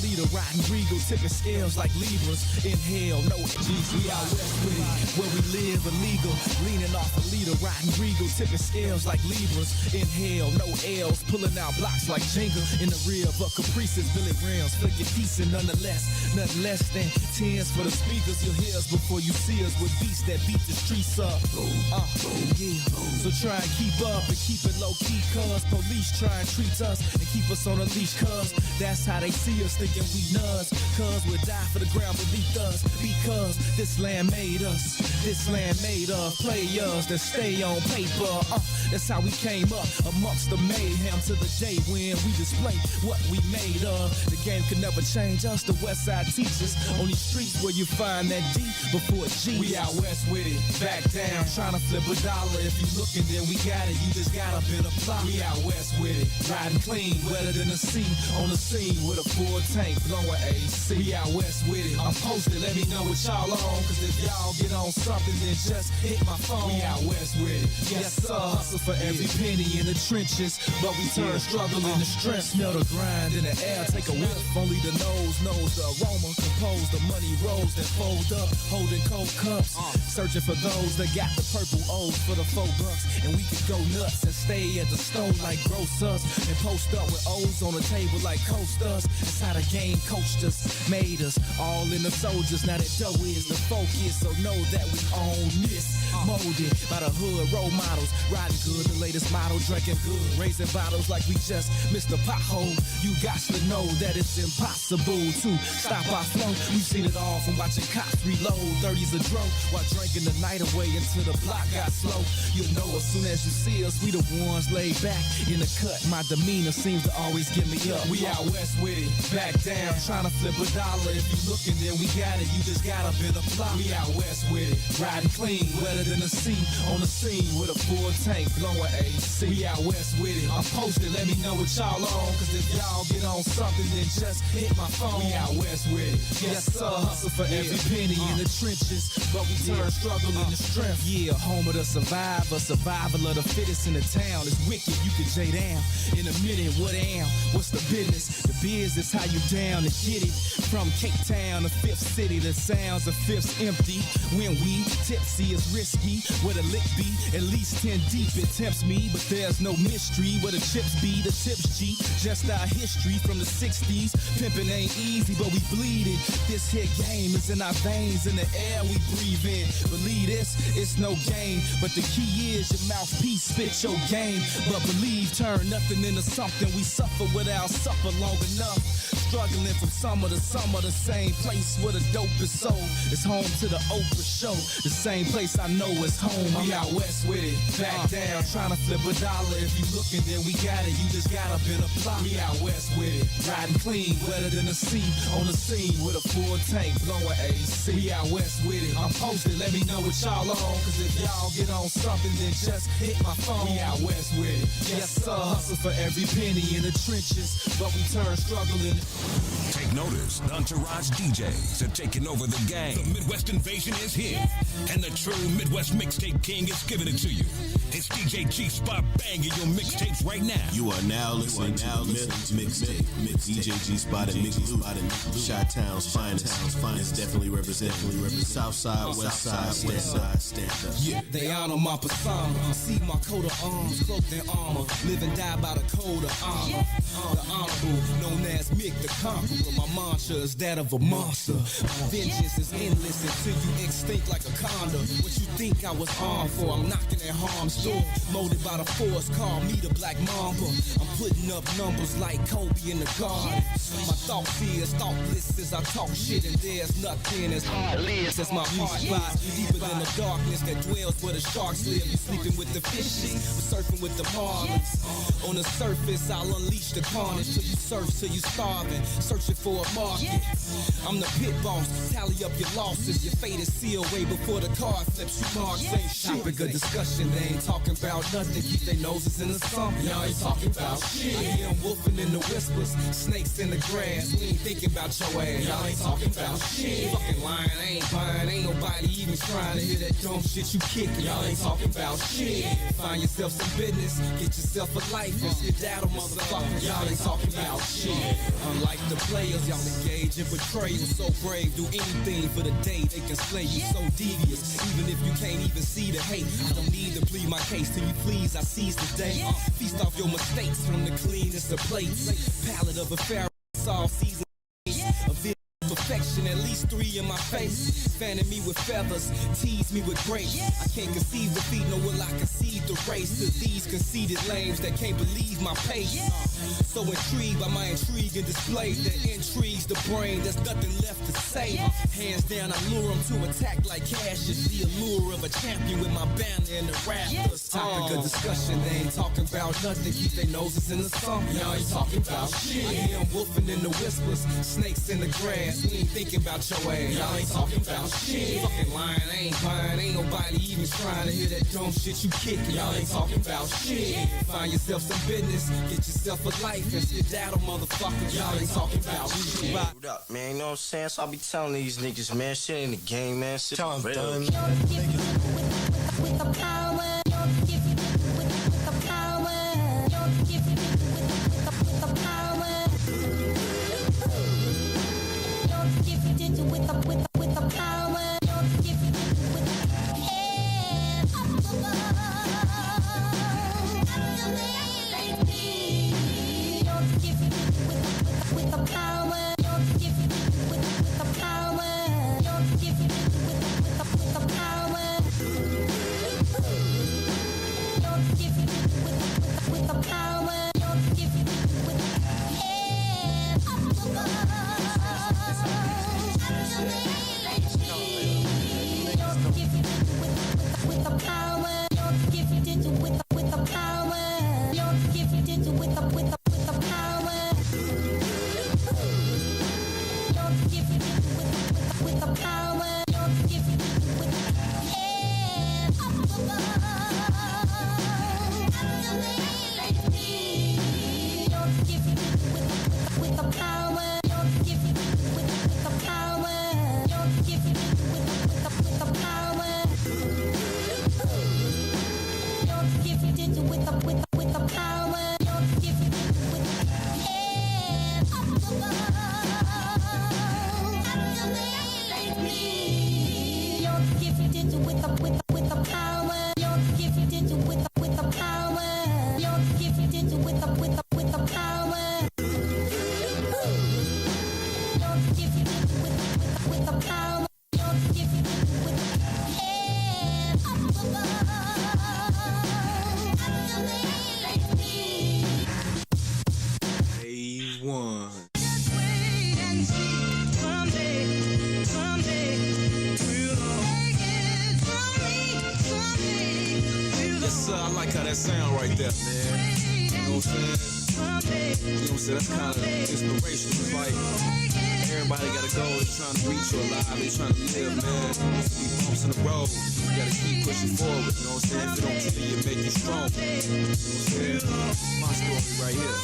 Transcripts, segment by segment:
leader, riding regal, tipping scales like Libras. Inhale, no G's, we out west with it, where we live illegal. Leaning off a leader, riding regal, tipping scales like Libras. Inhale, no L's, pulling out blocks like Jenga. In the rear of a Caprice's Billy Rams, feel it decent nonetheless. Nothing less than 10s for the speakers. You'll hear us before you see us with beats that beat the streets up. Yeah. So try and keep up and keep it low key, cuz police try and treat us and keep us on a leash, cuz that's how they see us, thinking we nuts. Cuz we'll die for the ground beneath us, because this land made us. This land made of players that stay on paper. That's how we came up amongst the mayhem to the day when we display what we made of. The game can never change us, the West Side teachers. On these streets where you find that D before G. We out west with it, back down, trying to flip a dollar. If you looking, then we got it, you just gotta been apply. We out west with it, riding clean, wetter than the sea. On the scene with a full tank, blowing AC. We out west with it, I'm posted, let me know what y'all on. Cause if y'all get on something, then just hit my phone. We out west with it, yes sir. Hustle for every penny in the trenches, but we turn struggle into strength. Smell the grind in the air, take a whiff. Only the nose knows the aroma. Compose the money rolls that fold up, holding cold cups. Searching for those that got the purple O's for the $4. And we can go nuts and stay at the stove like grocers, and post up with O's on the table like coasters. That's how the game coached us, made us all in the soldiers. Now that dough is the focus, so know that we own this. Molded by the hood role models, riding good, the latest model, drinking good, raising bottles like we just missed a pothole. You got to know that it's impossible to stop our flow. We've seen it all from watching cops reload 30s a dro while drinking the night away until the block got slow. You'll know as soon as you see us, we the ones laid back in the cut. My demeanor seems to always get me up. We out west with it, back down, trying to flip a dollar. If you looking, then we got it, you just gotta been apply. We out west with it, riding clean, wetter than the sea. On the scene with a full tank, blowing AC. We out west with it, I'm posted, let me know what y'all on. Cause if y'all get on something, then just hit my phone. We out west with it, yes sir. Hustle for every penny in the trenches, but we turn struggle into strength. Yeah, home of the survivor, survival of the fittest in the town. It's wicked, you can J down in a minute. What am? What's the business? The biz is how you down and get it. From Cape Town to Fifth City, the sounds of Fifth's empty. When we tipsy is risky, where the lick be at least 10 deep. It tempts me, but there's no mystery. Where the chips be, the tips G. Just our history from the 60s. Pimpin' ain't easy, but we bleed it. This here game is in our veins, in the air we breathe in. Believe this, it's no game, but the key is your mouthpiece, spit your game. But believe, turn nothing into something. We suffer without supper long enough. Struggling from summer to summer, the same place where the dope is sold. It's home to the Oprah show, the same place I know is home. We out west with it, back down, trying to flip a dollar. If you looking, then we got it, you just gotta been apply. We out west with it, riding clean, wetter than the sea. On the scene with a full tank, blowing AC. We out west with it, I'm posted, let me know what y'all on. Cause if y'all get on something, then just hit my phone. We out west with it, yes sir. Hustle for every penny in the trenches, but we turn struggle into... Take notice, the Entourage DJs are taking over the game. The Midwest invasion is here, and the true Midwest mixtape king is giving it to you. It's DJ G-Spot banging your mixtapes right now. You are now listening to Mixtape. DJ G-Spot and Mix Loop, Chi-Town's finest. Definitely representing South Side, West Side, stand up. Yeah, they honor my persona. See my coat of arms, cloaked in armor. Live and die by the code of honor. The honorable, known as Mick the Conqueror. My mantra is that of a monster. My vengeance is endless until you extinct like a condor. What you think I was armed for? I'm knocking at harm's door. Molded by the force, call me the Black Mamba. I'm putting up numbers like Kobe in the garden. My thoughts is thoughtless as I talk shit, and there's nothing as heartless as my heart spot. Deeper than the darkness that dwells where the sharks live. You sleeping with the fishes, but surfing with the marlins. On the surface, I'll unleash the carnage till you surf, till you starving, searching for a market. I'm the pit boss, tally up your losses. Your fate is sealed way before the card flips. You marks ain't shit. Topic of discussion, they ain't talking about nothing. Keep their noses in the sump, y'all ain't talking about shit. I hear them wolfing in the whispers, snakes in the grass. We ain't thinking about your ass, y'all ain't talking about shit. Fucking lying, I ain't buying, ain't nobody even trying to hear that dumb shit you kicking. Y'all ain't talking about shit. Find yourself some business, get yourself a life and skedaddle, motherfucker. Y'all ain't talking about shit. Unlike like the players. Y'all engage in betrayal, so brave, do anything for the day they can slay you. So devious, even if you can't even see the hate. I don't need to plead my case till you please. I seize the day. Feast off your mistakes from the cleanest of plates. Palette of a pharaoh, all season. Perfection, at least 3 in my face. Fanning me with feathers, tease me with grace. I can't conceive defeat, nor will I concede the race to these conceited lames that can't believe my pace. So intrigued by my intrigue and display that intrigues the brain, there's nothing left to say. Hands down, I lure them to attack like cash. It's the allure of a champion with my banner in the rafters. Topic of discussion, they ain't talking about nothing. Keep their noses in the sun. Y'all ain't talking about shit. I hear them wolfing in the whispers, snakes in the grass. We ain't thinking about your ass. Y'all ain't talking about shit. Fucking lying, I ain't buying. Ain't nobody even trying to hear that dumb shit you kicking. Y'all ain't talking about shit. Find yourself some business, get yourself a life and sit down, motherfucker. Y'all ain't talking about shit. What up, man? You know what I'm saying? So I be telling these niggas, man, shit ain't the game, man. Shit Tell 'em, real. done. With the power, give you with the power, give you with the power. Give you did with the power, give you with the head up above. Give you with the power, give you with the power, give you with the power. Give you with the power, give you with the head up above. Give you with the power, give you did with the power, give you did with the power. Give you with the power, give you with the head up above. Give you with the power, give you with the power, give you with the power. Give you did with the power, give you with the head up above. Give you did with the power, give you did with the power, give you did with the power. Give you with the power, give you with the head up above. A1. Just wait and see. Someday we'll all make it. Someday. Yes, sir, I like how that sound right there, man. You know what I'm saying? You know what I'm saying? That's kind of inspirational. It's like everybody got a goal. They're trying to reach your life. They're trying to live, man. There's be bumps in the road. You gotta keep pushing forward. You know what I'm saying? If it don't kill you, it make you strong. You know what I'm saying? My story right here.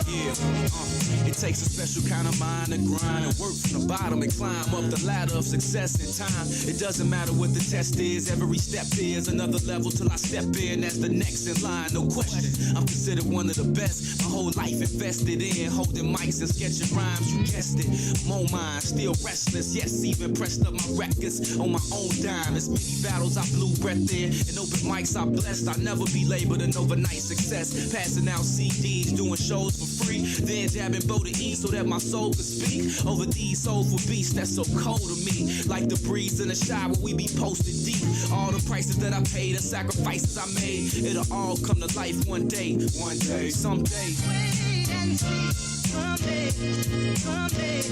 Yeah, it takes a special kind of mind to grind and work from the bottom and climb up the ladder of success in time. It doesn't matter what the test is, every step is another level till I step in as the next in line, no question. I'm considered one of the best, my whole life invested in holding mics and sketching rhymes, you guessed it. I'm on mine, still restless, yes, even pressed up my records on my own dime. As many battles I blew breath in, and open mics I blessed. I never be labeled an overnight success, passing out CDs, doing shows for free, then dabbing Bo to E so that my soul could speak over these soulful beats that's so cold to me. Like the breeze in the shower, we be posted deep. All the prices that I paid and sacrifices I made, it'll all come to life one day, someday. Wait and see. Someday we'll all make it.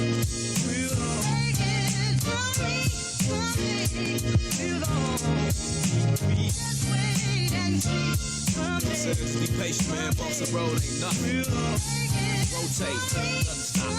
Someday we'll all. Just wait and see. Just be patient, man. Bumps the road ain't nothing. Rotate, doesn't stop.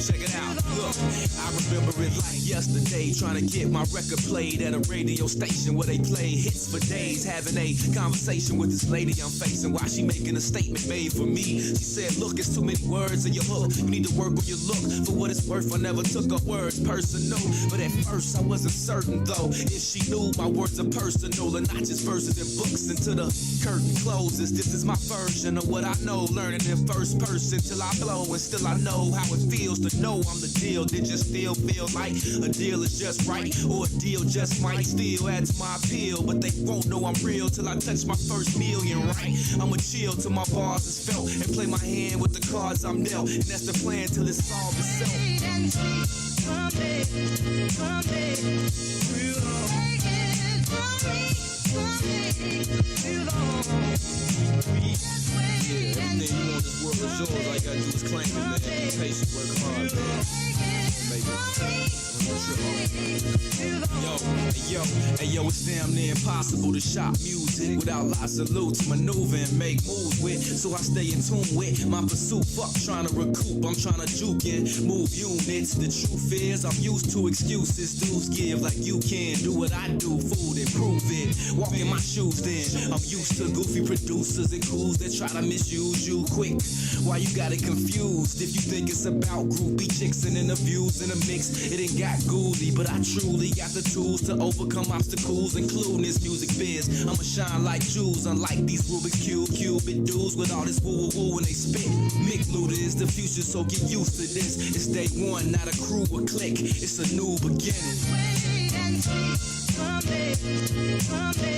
Check it out. Look, I remember it like yesterday, trying to get my record played at a radio station where they play hits for days. Having a conversation with this lady I'm facing while she making a statement made for me. She said, look, it's too many words in your hook. You need to work on your look. For what it's worth, I never took her words personal. But at first I wasn't certain though if she knew my words are personal and not just verses and books. Until the curtain closes, this is my version of what I know. Learning in first person till I blow, and still I know how it feels to know I'm the deal. Did you still feel like a deal is just right, or a deal just might still add to my appeal? But they won't know I'm real till I touch my first million, right? I'ma chill till my bars is felt and play my hand with the cards I'm dealt, and that's the plan till it's solved itself. Someday, we'll take it from me. Yeah, everything you want this world is yours. All you gotta do is claim it, man. Be patient, work hard, man. Make it. Yo, it's damn near impossible to shop music without lots of loot to maneuver and make moves with. So I stay in tune with my pursuit. Fuck trying to recoup, I'm trying to juke and move units. The truth is, I'm used to excuses. Dudes give like you can. Do what I do, food and prove it. Walk in my shoes then. I'm used to goofy producers and cools that try to misuse you quick. Why you got it confused? If you think it's about groupie chicks and interviews in a mix, it ain't got goody, but I truly got the tools to overcome obstacles, including this music biz. I'ma shine like jewels, unlike these Rubik's Cube dudes with all this woo-woo-woo when they spit. Mick Luda is the future, so get used to this. It's day one, not a crew or clique. It's a new beginning. Wait and see, someday, we'll take it from me.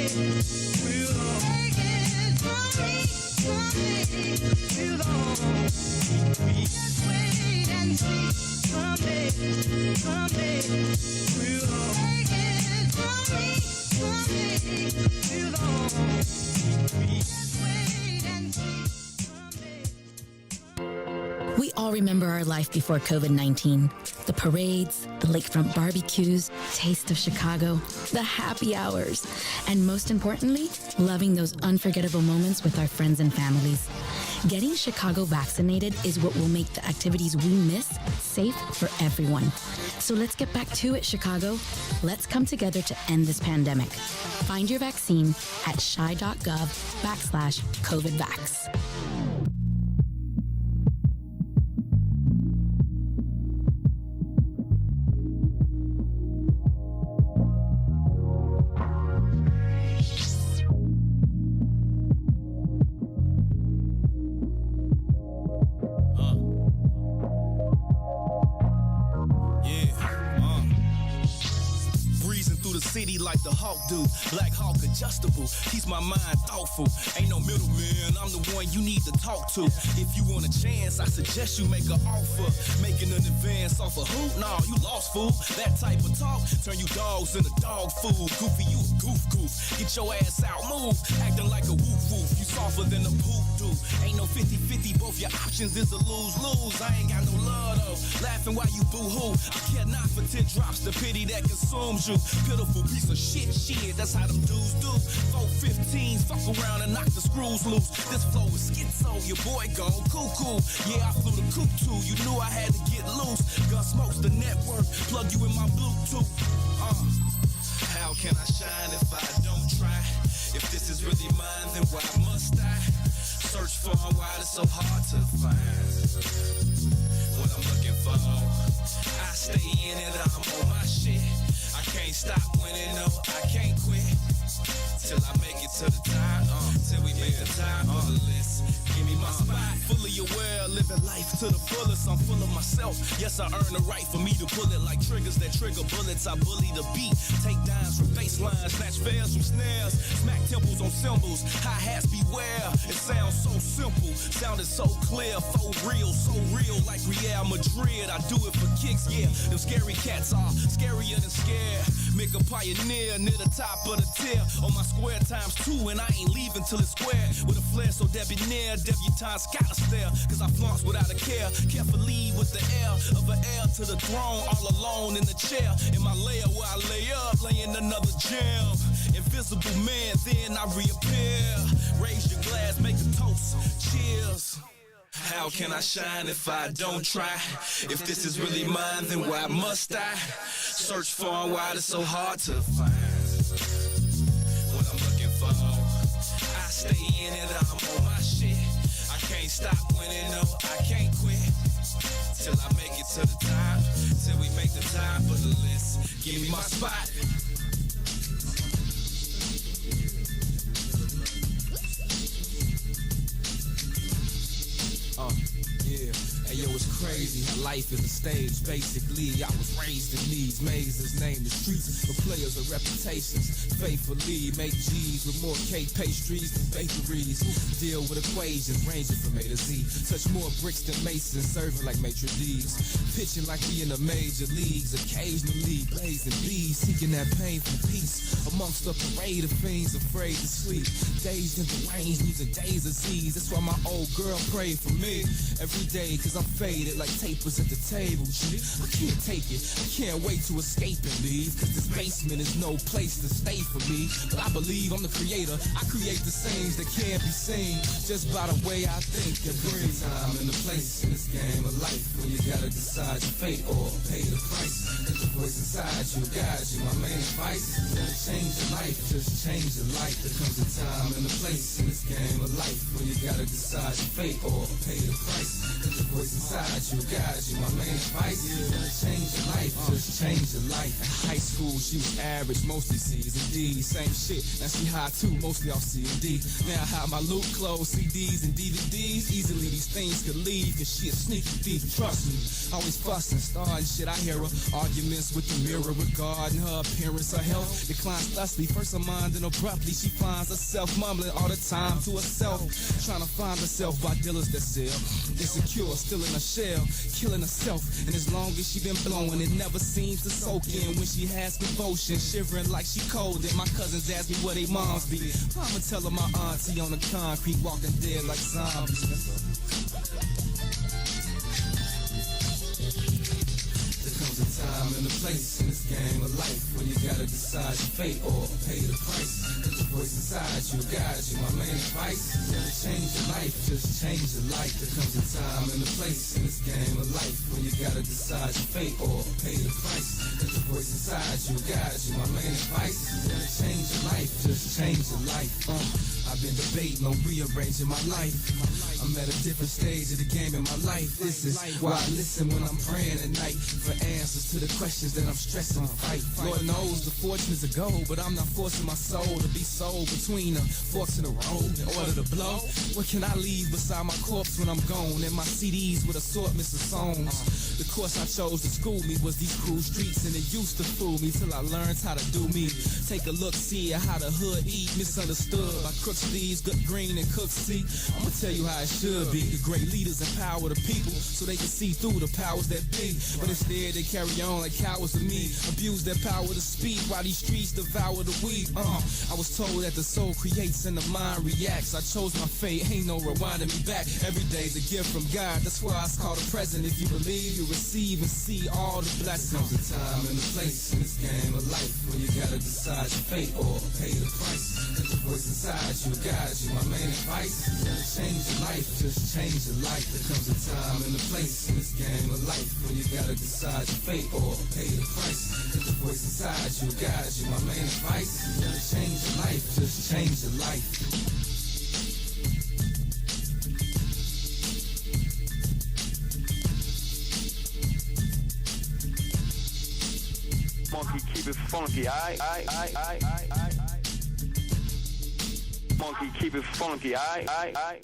Someday, we'll just wait and see. Someday, we'll take it from me. Someday, we'll just wait and see. We all remember our life before COVID-19. The parades, the lakefront barbecues, taste of Chicago, the happy hours, and most importantly, loving those unforgettable moments with our friends and families. Getting Chicago vaccinated is what will make the activities we miss safe for everyone. So let's get back to it, Chicago. Let's come together to end this pandemic. Find your vaccine at chi.gov/COVIDvax. City like the Hawk do, Black Hawk adjustable, keeps my mind thoughtful. Ain't no middleman, I'm the one you need to talk to. If you want a chance, I suggest you make an offer. Making an advance off of who? Nah, you lost, fool. That type of talk turn you dogs into dog food. Goofy, you a goof. Get your ass out, move. Acting like a woof. You softer than a poop do. Ain't no 50-50, both your options is a lose-lose. I ain't got no love though. Laughing while you boo-hoo. I care not for teardrops, the pity that consumes you. Pitiful piece of shit, that's how them dudes do. 415s, fuck around and knock the screws loose. This flow is schizo, your boy gone cuckoo. Yeah, I flew the coop too, you knew I had to get loose. Gun smokes the network, plug you in my Bluetooth. How can I shine if I don't try? If this is really mine, then why must I? Search far and wide, it's so hard to find what I'm looking for. I stay in it, I'm on my shit. I can't stop winning, no, I can't quit till I make it to the top, till we make the top of the list. Give me my spot, fully aware, living life to the fullest. I'm full of myself. Yes, I earn the right for me to pull it like triggers that trigger bullets. I bully the beat, take dimes from bass lines, snatch fails from snares, smack temples on cymbals, hi-hats beware. It sounds so simple, sounded so clear, so real like Real Madrid. I do it for kicks, yeah. Them scary cats are scarier than scared. Make a pioneer near the top of the tier on my square ×2, and I ain't leaving till it's square. With a flair so debonair, debutantes gotta stare, cause I flaunt without a care. Carefully with the air of an heir to the throne, all alone in the chair. In my lair where I lay up, laying another gem. Invisible man, then I reappear. Raise your glass, make a toast. Cheers. How can I shine if I don't try? If this is really mine, then why must I search far and wide? It's so hard to find what I'm looking for. I stay in it, I'm on my shit. I can't stop winning, no, I can't quit till I make it to the top. Till we make the top of the list. Give me my spot. Yeah, hey yo, it's crazy how life is a stage. Basically, I was raised in these mazes, named the streets for players of reputations. Faithfully make G's with more cake pastries than bakeries. Deal with equations ranging from A to Z. Touch more bricks than masons, serving like maitre d's. Pitching like we in the major leagues. Occasionally blazing bees, seeking that painful peace amongst a parade of fiends afraid to sleep. Dazed and deranged, using days of Z's. That's why my old girl prayed for me every day, cause I'm faded like tapers at the table. G, I can't take it, I can't wait to escape and leave, cause this basement is no place to stay for me. But I believe I'm the creator, I create the scenes that can't be seen just by the way I think and breathe. Time and the place in this game of life when you gotta decide your fate or pay the price. Let the voice inside you guide you. My main advice is to change your life, just change your life. There comes a time and a place in this game of life when you gotta decide your fate or pay the price. Let the voice inside you guide you. My main advice is to change your life, just change your life. In high school, she was average, mostly C's and D's. Same shit, now she high too, mostly off C and D. Now I have my loot clothes, CDs and DVDs. Easily these things could leave, cause she a sneaky thief, trust me. Always fussing, starting shit, I hear her. Arguments with the mirror regarding her appearance, her health declines thusly. First her mind, then abruptly she finds herself mumbling all the time to herself, trying to find herself by dealers that sell. Insecure, still in a shell, killing herself. And as long as she been blowing, it never seems to soak in. When she has devotion, shivering like she cold. And my cousins ask me where they moms be. I'ma tell her my auntie on the concrete, walking dead like zombies. Time and a place in this game of life when you gotta decide your fate or pay the price. Let the voice inside you guide you. My main advice is to change your life, just change your life. There comes a time and a place in this game of life when you gotta decide your fate or pay the price. Let the voice inside you guide you. My main advice is to change your life, just change your life. I've been debating on rearranging my life. I'm at a different stage of the game in my life. This is why I listen when I'm praying at night for answers to the questions that I'm stressing to fight. Lord knows the fortune is a goal, but I'm not forcing my soul to be sold between the forks in the road in order to blow. What can I leave beside my corpse when I'm gone? And my CDs with assortments of songs. The course I chose to school me was these cruel streets, and it used to fool me till I learned how to do me. Take a look, see at how the hood eat, misunderstood by crooks, thieves, good green and cooks. See, I'ma tell you how it should be. The great leaders empower the people so they can see through the powers that be. But instead they carry on like cowards to me, abuse their power to speak while these streets devour the weed. I was told that the soul creates and the mind reacts. I chose my fate, ain't no rewinding me back. Every day's a gift from God, that's why it's called a present. If you believe, you receive and see all the blessings. The time and the place in this game of life when you gotta decide your fate or pay the price. Let the voice inside you guide you. My main advice is to change your life, just change your life. There comes a time and a place in this game of life when you gotta decide your fate or pay the price. Let the voice inside you guide you. My main advice is to change your life, just change your life. Monkey, keep it funky, aight? Monkey, keep it funky, aight?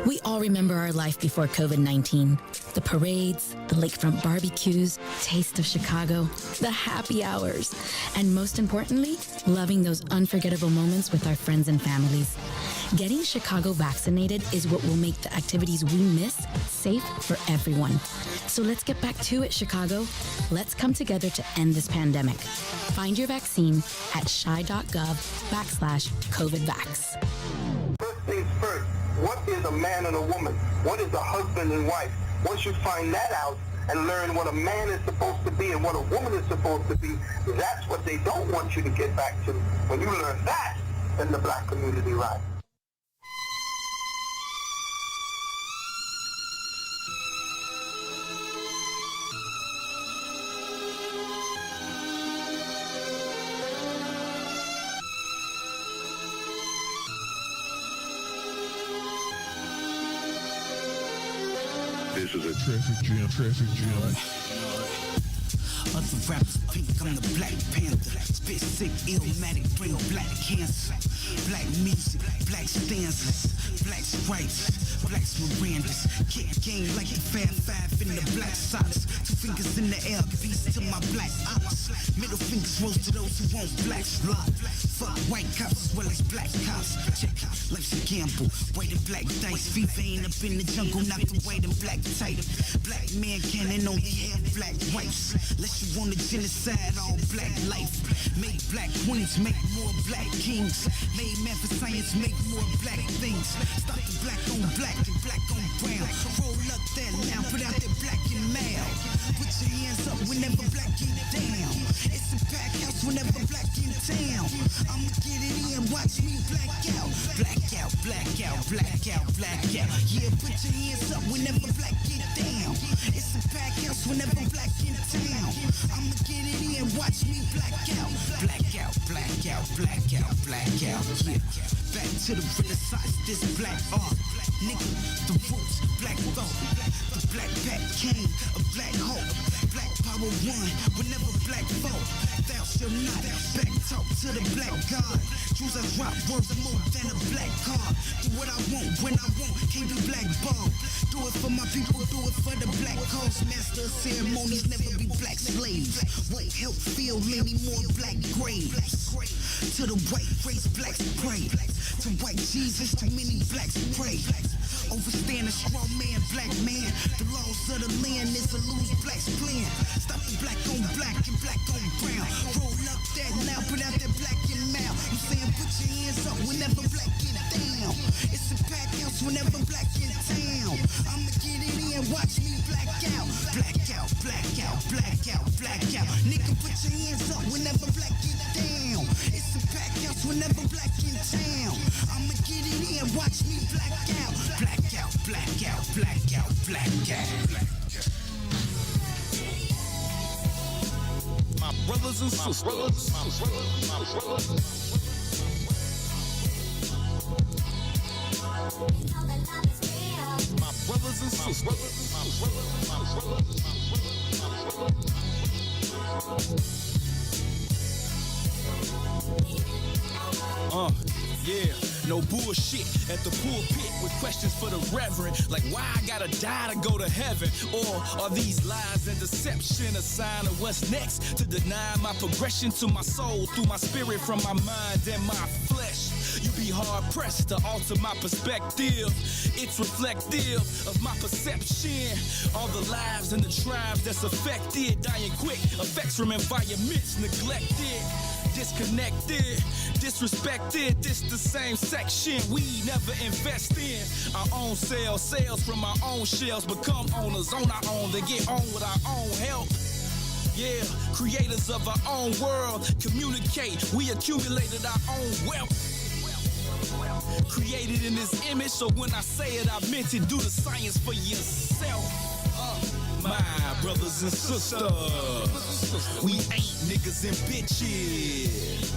We all remember our life before COVID-19. The parades, the lakefront barbecues, taste of Chicago, the happy hours, and most importantly, loving those unforgettable moments with our friends and families. Getting Chicago vaccinated is what will make the activities we miss safe for everyone. So let's get back to it, Chicago. Let's come together to end this pandemic. Find your vaccine at chi.gov/COVIDvax. First things first, what is a man and a woman? What is a husband and wife? Once you find that out and learn what a man is supposed to be and what a woman is supposed to be, that's what they don't want you to get back to. When you learn that, then the black community rises. Other rappers pink, I'm the Black Panther. Spit sick, illmatic, bring black cancer. Black music, black stanzas, black stripes, black Mirandas. Kick game like the Fab Five in the Black Sox. 2 fingers in the air, peace to my black ops. Middle fingers rose to those who want black slop. Fuck white cops as well as black cops. Check, life's a gamble, white and black dice. Fever ain't up in the jungle, not the white and black type. Black man cannon only have black wives. Unless you want a genocide, all black life. Make black queens, make more black kings. Made man for science, make more black things. Stop the black on black and black on brown. Roll up that now, put out that black and male. Put your hands up whenever black get down. It's a pack house whenever black in town. I'ma get it in, watch me black out. Black out, black out, black out, black out. Yeah, put your hands up whenever black get down. It's a pack house whenever black in town. I'ma get it in, watch me black out. Black out, black out, black out, black out. Yeah, back to the Renaissance, this black art. Nigga, the roots, black thought. The black pack came, a black hope. Black power won, whenever black vote. Thou shall not back talk to the black god. Choose a drop worth more than a black card. Do what I want, when I want, can't be black ball. Do it for my people, do it for the black cause. Master of ceremonies, never be black slaves. What help feel many more black graves. To the white race, blacks pray. To white Jesus, too many blacks pray. Overstand a strong man, black man. The laws of the land is a lose black's plan. Stop the black on black and black on brown. Roll up that now, put out that black and mouth. I'm saying put your hands up whenever black get down. It's a pack house whenever black in town. I'ma get it in, watch me black out. Black out, black out, black out, black out. Nigga, put your hands up whenever black get down. It's a pack house whenever black in town. I'ma get it in, watch me black out. Black out, black out, black out, black out. My brothers and sisters. My brothers and yeah. No bullshit at the pulpit with questions for the reverend. Like why I gotta die to go to heaven? Or are these lies and deception a sign of what's next? To deny my progression to my soul through my spirit from my mind and my flesh. You be hard pressed to alter my perspective. It's reflective of my perception. All the lives and the tribes that's affected, dying quick, effects from environments neglected. Disconnected, disrespected, this the same section we never invest in. Our own sales from our own shells, become owners on our own, then get on with our own help. Yeah, creators of our own world, communicate, we accumulated our own wealth. Created in this image, so when I say it, I meant it. Do the science for yourself. My brothers and sisters, we ain't niggas and bitches.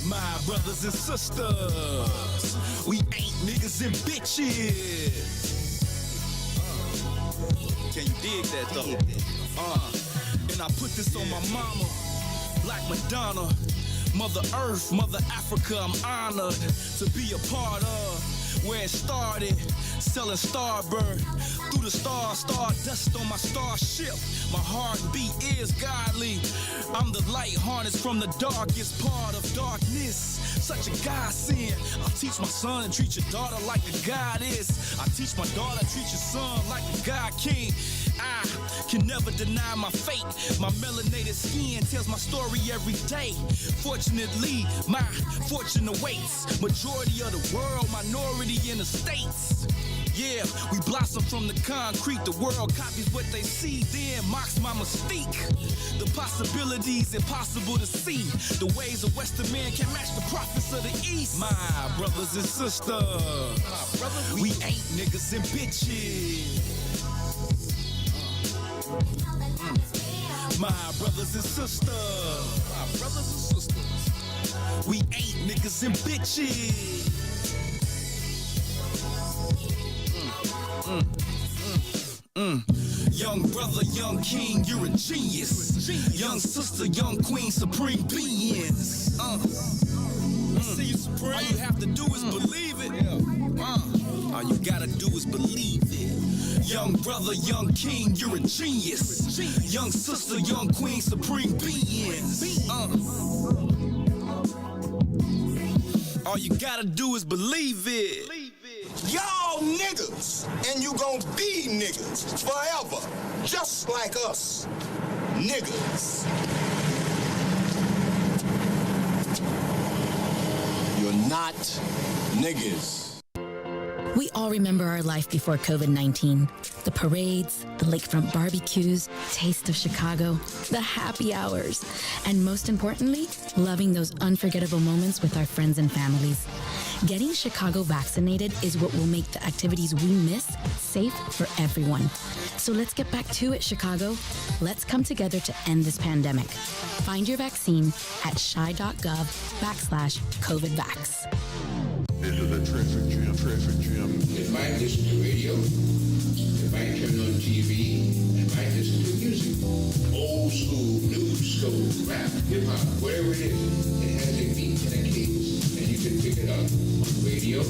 My brothers and sisters, we ain't niggas and bitches. Can you dig that though? And I put this on my mama, Black Madonna, Mother Earth, Mother Africa. I'm honored to be a part of where it started, selling Starburn through the stars, stardust on my starship. My heartbeat is godly. I'm the light harnessed from the darkest part of darkness. Such a godsend. I teach my son and treat your daughter like a goddess. I teach my daughter, treat your son like a god king. I can never deny my fate. My melanated skin tells my story every day. Fortunately, my fortune awaits. Majority of the world, minority in the States. Yeah, we blossom from the concrete. The world copies what they see, then mocks my mystique. The possibilities impossible to see. The ways of Western man can match the prophets of the East. My brothers and sisters, we ain't niggas and bitches. My brothers and sisters, we ain't niggas and bitches. Young brother, young king, you're a genius. Young sister, young queen, supreme beings. See you supreme. All you have to do is believe it. All you gotta do is believe it. Young brother, young king, you're a genius. Young sister, young queen, supreme beings. All you gotta do is believe it. Y'all niggas, and you gon' be niggas forever, just like us, niggas. You're not niggas. We all remember our life before COVID-19. The parades, the lakefront barbecues, taste of Chicago, the happy hours, and most importantly, loving those unforgettable moments with our friends and families. Getting Chicago vaccinated is what will make the activities we miss safe for everyone. So let's get back to it, Chicago. Let's come together to end this pandemic. Find your vaccine at chi.gov/COVIDvax. This is a traffic jam. It might listen to radio, it might turn on TV, it might listen to music. Old school, new school, rap, hip hop, whatever it is, it has a beat and a cadence, and you can pick it up on radio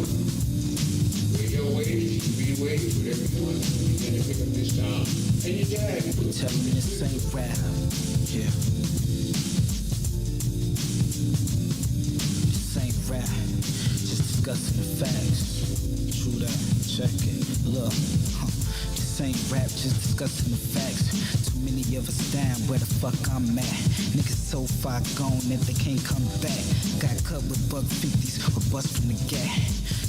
waves, TV waves, whatever you want. You can pick up this sound, and you drag it. Tell me this ain't rap. Yeah. This ain't rap. Discussing the facts. True that. Check it. Look. This ain't rap, just discussing the facts. Too many of us down where the fuck I'm at. Niggas so far gone that they can't come back. Got cut with buck 50s or bust from the gap.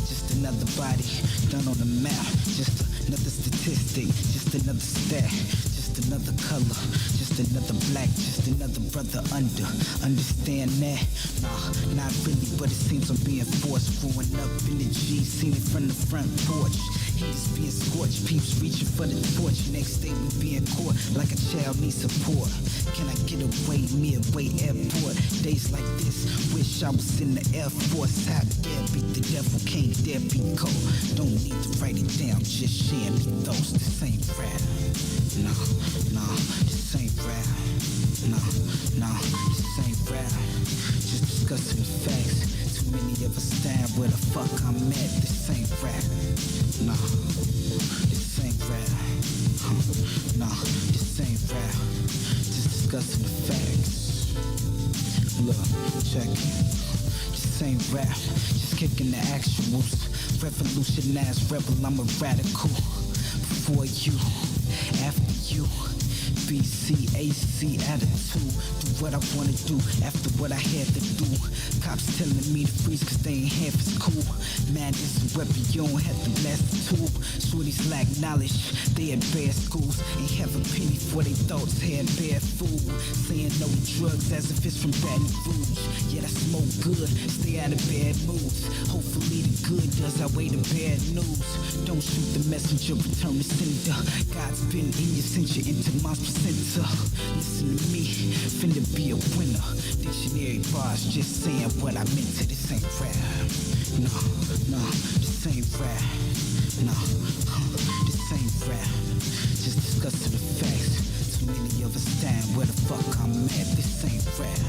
Just another body done on the map. Just another statistic. Just another stat. Just another color. Just another black. Just another brother under. Understand that? Nah, not really, but it seems I'm being forced. Growing up in the G, seen it from the front porch. He's being scorched, peeps reaching for the torch. Next day we being caught like a child needs support. Can I get away, midway airport? Days like this, wish I was in the Air Force. How dare beat the devil, can't dare be cold. Don't need to write it down, just share me those. This ain't rap. No, this ain't rap. No, this ain't rap. Just discussing the facts. Too many of us down where the fuck I'm at. This ain't rap. No, this ain't rap. No, this ain't rap. Just discussing the facts. Look, check it. This ain't rap. Just kicking the actuals. Revolutionized rebel, I'm a radical. Before you, after you. BC, AC attitude. Do what I wanna do after what I had to do. Cops telling me to freeze cause they ain't half as cool. Man, it's a weapon, you don't have to blast the tube. Shorties lack knowledge, they at bad schools. Ain't have a penny for they thoughts, had bad food. Saying no drugs as if it's from Baton Rouge. Yet I smoke good, stay out of bad moods. Hopefully the good does outweigh the bad news. Don't shoot the messenger, return the sender. God's been in you since you into my placenta. Listen to me, finna be a winner. Dictionary bars just saying what I meant to. This ain't rap. No, this ain't rap. No, this ain't rap. Just discussing the facts. Too many of us down where the fuck I'm at. This ain't rap.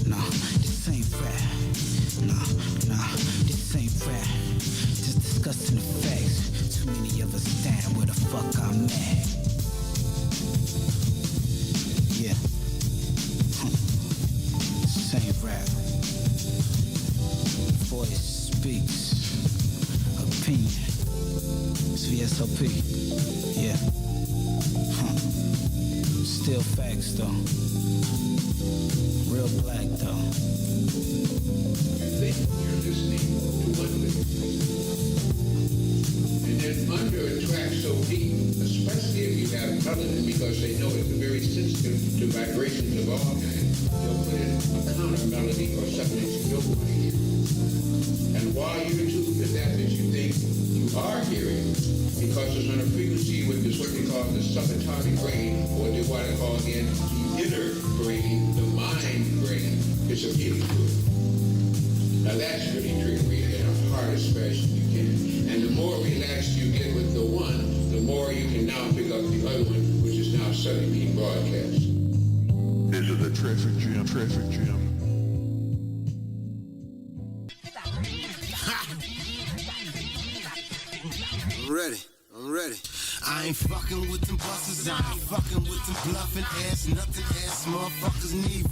No, this ain't rap. No, this ain't rap. Just discussing the facts. Too many of us down where the fuck I'm at. Yeah. Same rap. Voice speaks. Opinion. It's VSOP. Yeah. Still facts though. Real black though. Then you're listening to under. And then under a track so deep, especially if you have melanin, because they know it's very sensitive to vibrations of all kinds, they'll put in a counter melody or something that you don't want to hear. And while you're tuned to that you think you are hearing, because it's on a frequency with this what they call the subatomic brain, or what I call again the inner brain, the mind brain, is appealing to it. Now that's really trickery and a hard expression. You can. And the more relaxed you get with the one, the more you can now pick up the other one, which is now suddenly being broadcast. This is a traffic jam, traffic jam. I'm ready. I ain't fucking with them busters, I ain't fucking with them bluffing ass, nothing ass motherfuckers neither.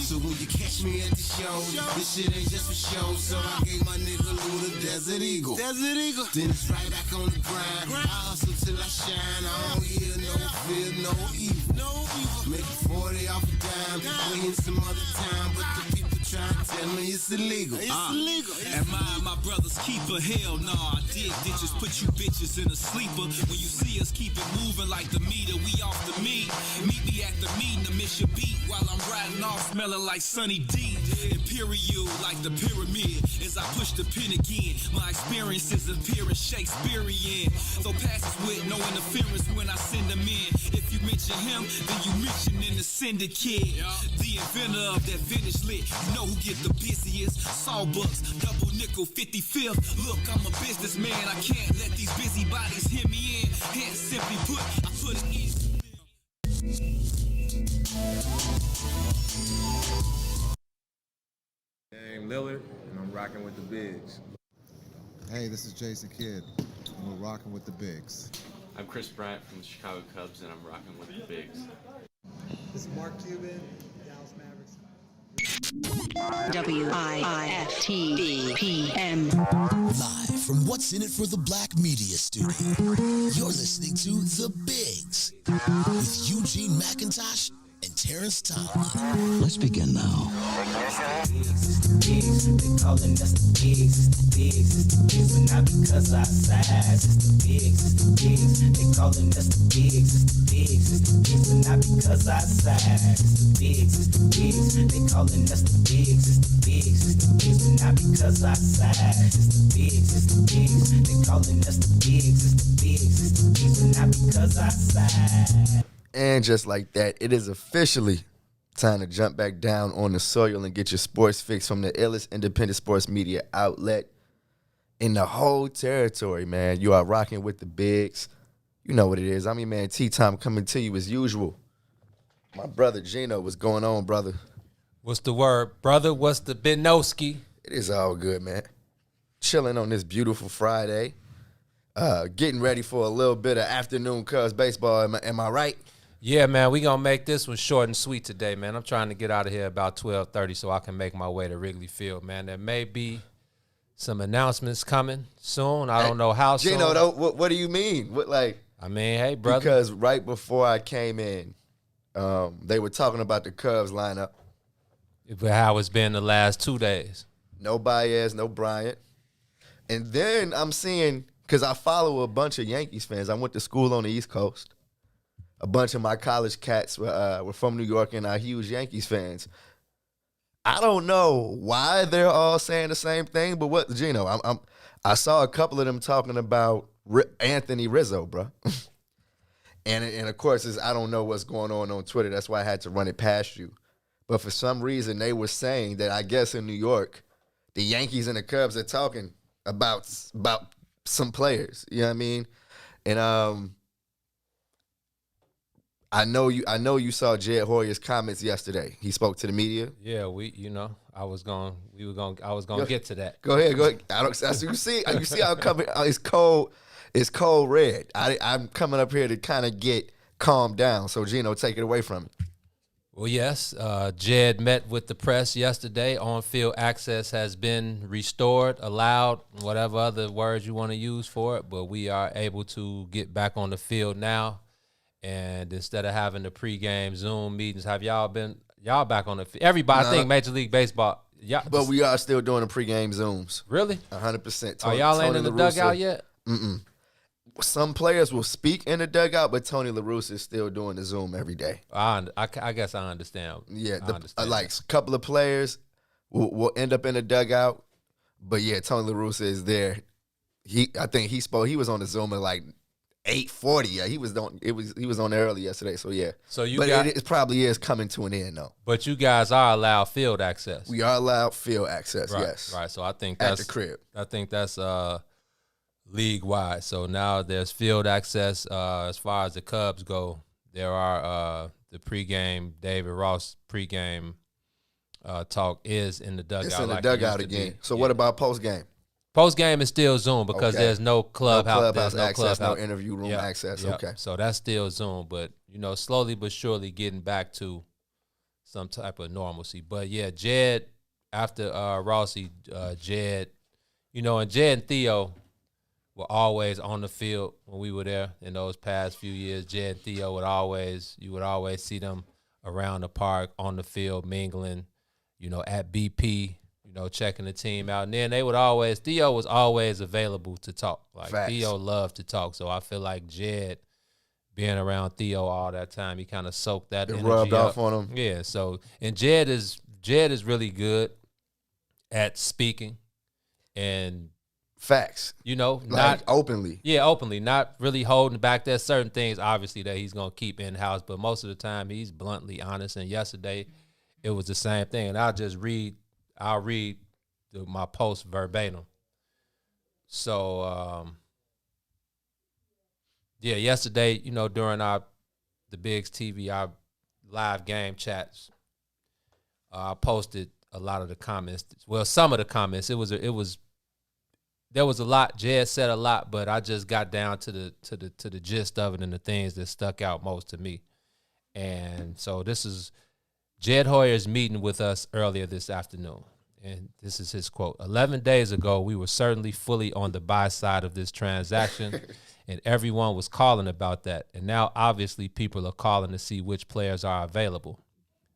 So when you catch me at the show, this shit ain't just for show. So I gave my nigga Lou the Desert Eagle. Then it's right back on the grind. I hustle till I shine. I don't hear no fear, no evil. Make 40 off a dime. Waiting some other time, but the people try to tell me it's illegal. Am I my brother's keeper? Hell nah, I dig ditches, put you bitches in a sleeper. When you see us, keep it moving like the meter, we off the meat. Meet me at the meeting to miss your beat while I'm riding off, smelling like Sunny D. Imperial like the pyramid, as I push the pen again. My experiences appearing Shakespearean. So passes with no interference when I send them in. If you mention him, then you mention in the syndicate. The inventor of that vintage lit, you know who get the busiest. Sawbucks, double nickel, 55th. Look, I'm a businessman, I can't let these busybodies hear me in. Hence, simply put, I put it in. I'm Lillard, and I'm rocking with the Bigs. Hey, this is Jason Kidd, and we're rocking with the Bigs. I'm Chris Bryant from the Chicago Cubs, and I'm rocking with the Bigs. This is Mark Cuban, Dallas Mavericks. WIIFTV-PM. Live from What's in It for the Black Media Studio, you're listening to The Bigs with Eugene McIntosh and Terrence Tomlin. Let's begin now. They calling us the bigs, but not because our size. It's the bigs. They calling us the bigs, but not because our size. It's the bigs. They calling us the bigs, but not because our size. It's the bigs. They calling us the bigs, but not because our size. And just like that, it is officially time to jump back down on the soil and get your sports fix from the illest independent sports media outlet in the whole territory, man. You are rocking with the Bigs. You know what it is. I'm your man T-Time coming to you as usual. My brother Gino, what's going on, brother? What's the word, brother? What's the Benoski? It is all good, man. Chilling on this beautiful Friday. Getting ready for a little bit of afternoon Cubs baseball. Am I right? Yeah, man, we going to make this one short and sweet today, man. I'm trying to get out of here about 12:30 so I can make my way to Wrigley Field, man. There may be some announcements coming soon. I don't know how soon. Gino, though, what do you mean? I mean, hey, brother. Because right before I came in, they were talking about the Cubs lineup. How it's been the last 2 days. No Baez, no Bryant. And then I'm seeing, because I follow a bunch of Yankees fans. I went to school on the East Coast. A bunch of my college cats were from New York and are huge Yankees fans. I don't know why they're all saying the same thing, but what, Gino? I saw a couple of them talking about Anthony Rizzo, bro. and of course, I don't know what's going on Twitter. That's why I had to run it past you. But for some reason, they were saying that I guess in New York, the Yankees and the Cubs are talking about some players. You know what I mean? And I know you saw Jed Hoyer's comments yesterday. He spoke to the media. Yeah, I was gonna get to that. Go ahead. You see how I'm coming. It's cold red. I'm coming up here to kind of get calmed down. So Gino, take it away from me. Well, yes, Jed met with the press yesterday. On-field access has been restored, allowed, whatever other words you want to use for it. But we are able to get back on the field now. And instead of having the pregame Zoom meetings, have y'all back on the field? Everybody, I think Major League Baseball. But we are still doing the pregame Zooms. Really? 100%. Are y'all ain't in the dugout yet? Mm-mm. Some players will speak in the dugout, but Tony La Russa is still doing the Zoom every day. I guess I understand. Yeah, I understand like a couple of players will end up in the dugout, but yeah, Tony La Russa is there. I think he was on the Zoom at like 8:40. Yeah, he was on there early yesterday. So yeah. So it probably is coming to an end though. But you guys are allowed field access. We are allowed field access. Right, yes. Right. So I think at that's the crib. I think that's league-wide. So now there's field access. As far as the Cubs go, there are the pregame, David Ross pregame talk is in the dugout. It's in the like dugout it used to again. be. So Yeah. what about postgame? Post-game is still Zoom because Okay. there's no clubhouse. There's no clubhouse. no interview room access. Yep. Okay. So that's still Zoom, but, slowly but surely getting back to some type of normalcy. But, yeah, Jed, after Rossi, Jed, and Jed and Theo were always on the field when we were there in those past few years. Jed and Theo you would always see them around the park, on the field, mingling, at BP, checking the team out. And then Theo was always available to talk. Like, Facts. Theo loved to talk. So I feel like Jed, being around Theo all that time, he kind of soaked that It energy rubbed up. off on him. Yeah, so, and Jed is really good at speaking and facts. Not openly. Yeah, openly, not really holding back. There's certain things, obviously, that he's going to keep in-house, but most of the time he's bluntly honest. And yesterday, it was the same thing. And I'll read my post verbatim. So, yesterday, during the Bigs TV, our live game chats, I posted a lot of the comments. Well, some of the comments. There was a lot. Jed said a lot, but I just got down to the gist of it and the things that stuck out most to me. And so this is Jed Hoyer's meeting with us earlier this afternoon. And this is his quote. 11 days ago, we were certainly fully on the buy side of this transaction, and everyone was calling about that. And now, obviously, people are calling to see which players are available.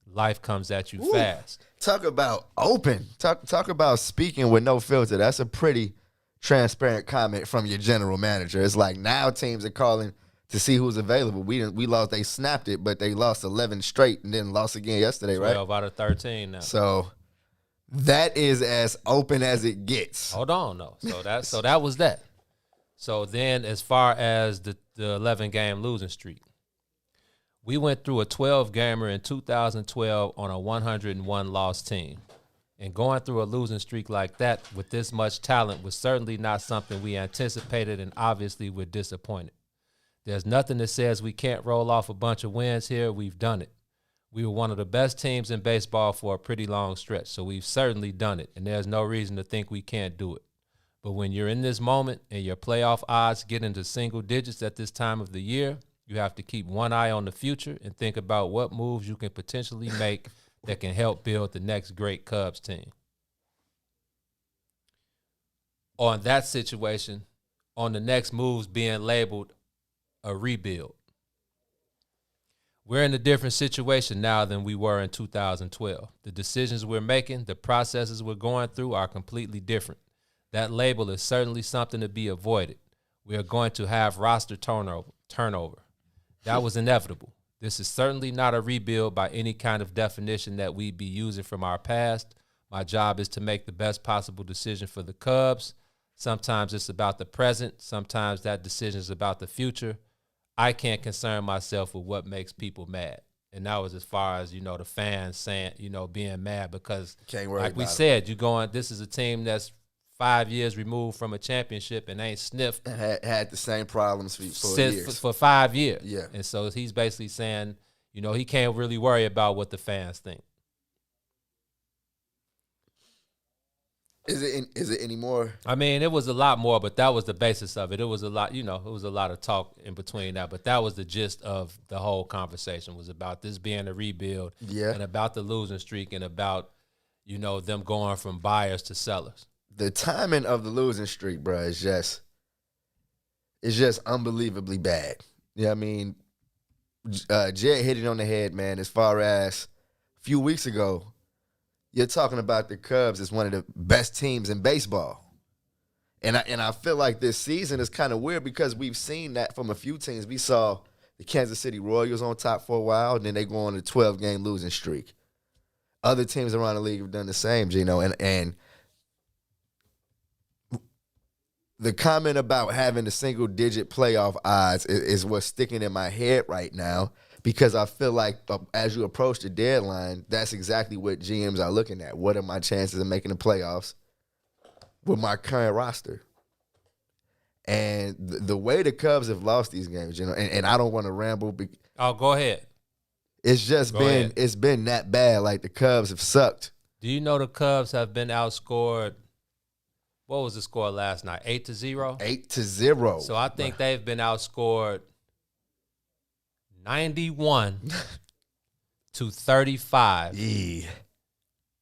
Life comes at you fast. Talk about open. Talk about speaking with no filter. That's a pretty transparent comment from your general manager. It's like now teams are calling to see who's available. We lost. They snapped it, but they lost 11 straight and then lost again yesterday, 12 right? 12 out of 13 now. So that is as open as it gets. Hold on, no. So that was that. So then, as far as the 11-game losing streak, we went through a 12-gamer in 2012 on a 101-loss team. And going through a losing streak like that with this much talent was certainly not something we anticipated, and obviously we're disappointed. There's nothing that says we can't roll off a bunch of wins here. We've done it. We were one of the best teams in baseball for a pretty long stretch, so we've certainly done it, and there's no reason to think we can't do it. But when you're in this moment and your playoff odds get into single digits at this time of the year, you have to keep one eye on the future and think about what moves you can potentially make that can help build the next great Cubs team. On that situation, on the next moves being labeled a rebuild. We're in a different situation now than we were in 2012. The decisions we're making, the processes we're going through are completely different. That label is certainly something to be avoided. We are going to have roster turnover. That was inevitable. This is certainly not a rebuild by any kind of definition that we'd be using from our past. My job is to make the best possible decision for the Cubs. Sometimes it's about the present. Sometimes that decision is about the future. I can't concern myself with what makes people mad. And that was as far as, the fans saying, being mad because, like we said, this is a team that's 5 years removed from a championship and ain't sniffed. Had the same problems for years. For 5 years. Yeah. And so he's basically saying, he can't really worry about what the fans think. Is it any more? I mean, it was a lot more, but that was the basis of it. It was a lot, it was a lot of talk in between that, but that was the gist of the whole conversation, was about this being a rebuild, and about the losing streak, and about, them going from buyers to sellers. The timing of the losing streak, bro, is just unbelievably bad. Yeah, I mean, Jed hit it on the head, man. As far as a few weeks ago, you're talking about the Cubs as one of the best teams in baseball. And I feel like this season is kind of weird because we've seen that from a few teams. We saw the Kansas City Royals on top for a while, and then they go on a 12-game losing streak. Other teams around the league have done the same, Gino. And the comment about having the single-digit playoff odds is what's sticking in my head right now, because I feel like as you approach the deadline, that's exactly what GMs are looking at. What are my chances of making the playoffs with my current roster? And the way the Cubs have lost these games, and I don't want to ramble. Oh, go ahead. It's just it's been that bad. Like the Cubs have sucked. Do you know the Cubs have been outscored? What was the score last night? 8-0? 8-0. So I think they've been outscored 91 to 35. Yeah.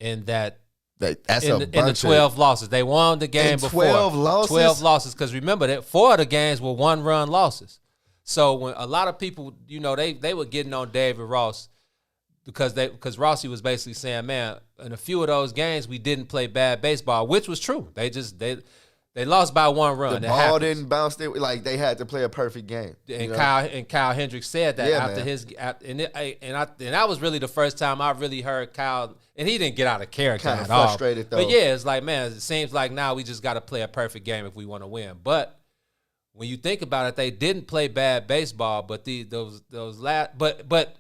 In that. That's in the 12 losses. They won the game before. 12 losses? 12 losses. Because remember, that 4 of the games were one-run losses. So when a lot of people, they were getting on David Ross because Rossi was basically saying, man, in a few of those games we didn't play bad baseball, which was true. They lost by 1 run. The ball didn't bounce. Like they had to play a perfect game. And Kyle Hendricks said that and that was really the first time I really heard Kyle, and he didn't get out of character Kind of at all. frustrated though. But yeah, it's like, man, it seems like now we just got to play a perfect game if we want to win. But when you think about it, they didn't play bad baseball, but but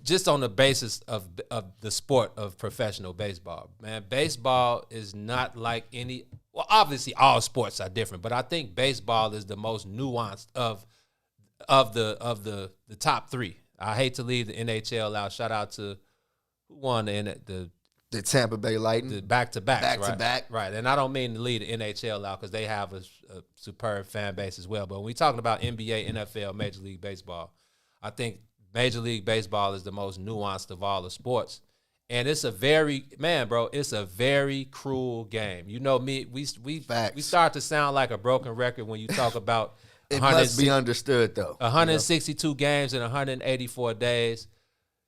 just on the basis of the sport of professional baseball, man, baseball is not like any. Well, obviously all sports are different, but I think baseball is the most nuanced of the top 3. I hate to leave the NHL out. Shout out to who won the Tampa Bay Lightning, the back-to-backs, back-to-back, right? And I don't mean to leave the NHL out because they have a superb fan base as well. But when we're talking about NBA, NFL, Major League Baseball, I think Major League Baseball is the most nuanced of all the sports. And it's a very cruel game. You know me, we start to sound like a broken record when you talk about it must be understood though. 162 games in 184 days.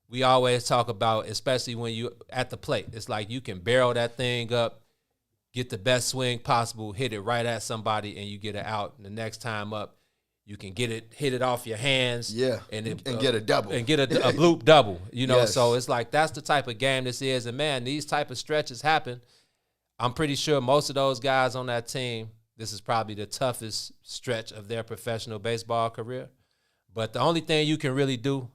We always talk about, especially when you at the plate, it's like you can barrel that thing up, get the best swing possible, hit it right at somebody, and you get it out. And the next time up, you can hit it off your hands, and get a double, and get a bloop double. Yes. So it's like that's the type of game this is. And man, these type of stretches happen. I'm pretty sure most of those guys on that team, this is probably the toughest stretch of their professional baseball career. But the only thing you can really do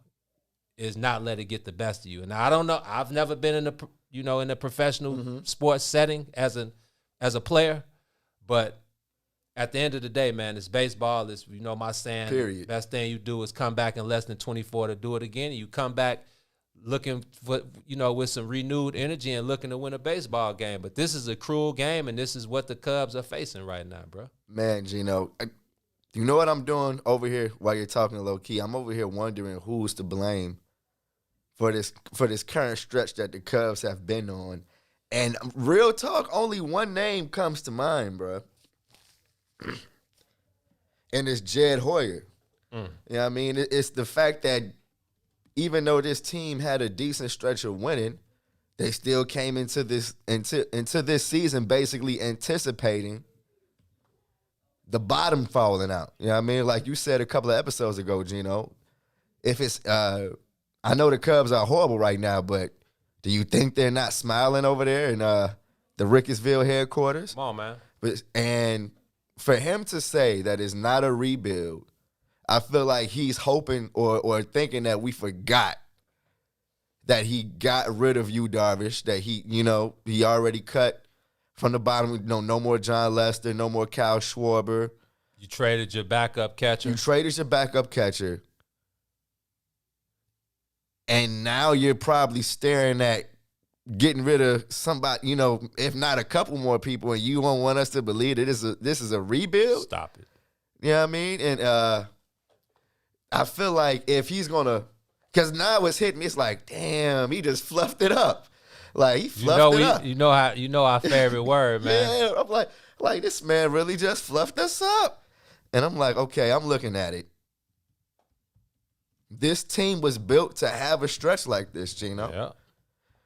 is not let it get the best of you. And I don't know. I've never been in a professional sports setting as a player, but at the end of the day, man, it's baseball. It's my saying. Period. Best thing you do is come back in less than 24 to do it again. And you come back looking for with some renewed energy and looking to win a baseball game. But this is a cruel game, and this is what the Cubs are facing right now, bro. Man, Gino, you know what I'm doing over here while you're talking low key? I'm over here wondering who's to blame for this current stretch that the Cubs have been on. And real talk, only one name comes to mind, bro. And it's Jed Hoyer. You know what I mean? It's the fact that even though this team had a decent stretch of winning, they still came into this season basically anticipating the bottom falling out. You know what I mean? Like you said a couple of episodes ago, Gino, if it's I know the Cubs are horrible right now, but do you think they're not smiling over there in the Rickettsville headquarters? Come on, man. And for him to say that it's not a rebuild, I feel like he's hoping or thinking that we forgot that he got rid of Yu Darvish, that he already cut from the bottom. No more John Lester, no more Kyle Schwarber. You traded your backup catcher. And now you're probably staring at getting rid of somebody, if not a couple more people, and you don't want us to believe that this is a rebuild? Stop it. You know what I mean? And I feel like if he's going to, because now it's hitting me, it's like, damn, he just fluffed it up. Like, he fluffed it up. You know our favorite word, man. Yeah, I'm like, this man really just fluffed us up. And I'm like, okay, I'm looking at it. This team was built to have a stretch like this, Gino. Yeah. You know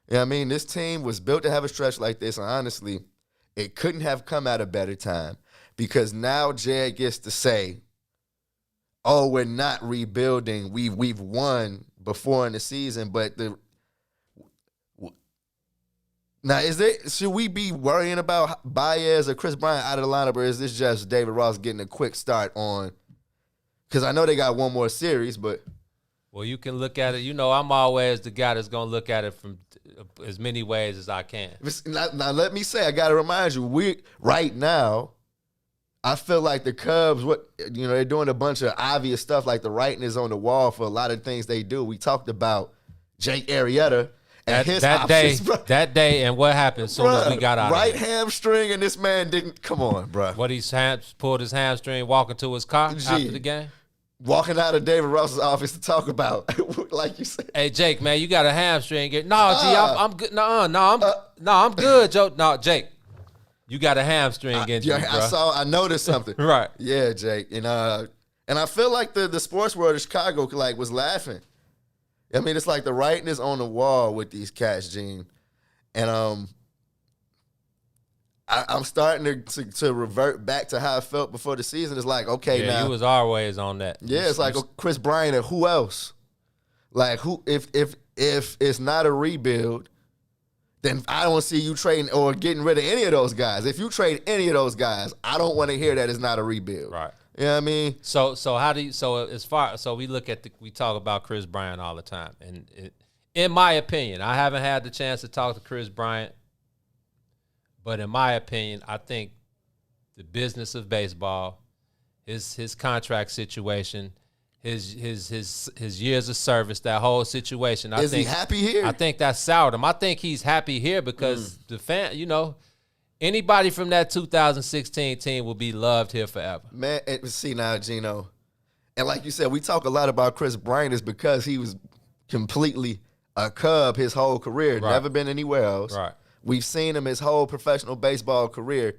what I mean? This team was built to have a stretch like this, and honestly, it couldn't have come at a better time because now Jed gets to say, oh, we're not rebuilding. We've won before in the season, but should we be worrying about Baez or Chris Bryant out of the lineup, or is this just David Ross getting a quick start on? Because I know they got one more series, but... Well, you can look at it. I'm always the guy that's going to look at it from as many ways as I can. Now let me say, I got to remind you, right now, I feel like the Cubs, they're doing a bunch of obvious stuff, like the writing is on the wall for a lot of things they do. We talked about Jake Arrieta and his options, that day, and what happened as soon as we got out right of there. hamstring, and this man didn't. Come on, bro. What he pulled his hamstring walking to his car after the game? Walking out of David Russell's office to talk about, like you said. Hey, Jake, man, you got a hamstring. I'm good. I'm good, Joe. No, Jake, you got a hamstring injury, bro. I noticed something. Right. Yeah, Jake. And I feel like the sports world of Chicago was laughing. I mean, it's like the writing is on the wall with these cats, Gene. And I'm starting to revert back to how I felt before the season. It's like, okay, now you was always on that. Yeah, it's like Chris Bryant and who else? Like who? If it's not a rebuild, then I don't see you trading or getting rid of any of those guys. If you trade any of those guys, I don't want to hear that it's not a rebuild. Right. You know what I mean? So how do you? We look at we talk about Chris Bryant all the time, and in my opinion, I haven't had the chance to talk to Chris Bryant, but in my opinion, I think the business of baseball, his contract situation, his years of service, that whole situation. Is he happy here? I think that soured him. I think he's happy here because the fan, anybody from that 2016 team will be loved here forever. Man, see now, Gino, and like you said, we talk a lot about Chris Bryant is because he was completely a Cub his whole career, Right. never been anywhere else. Right. We've seen him his whole professional baseball career,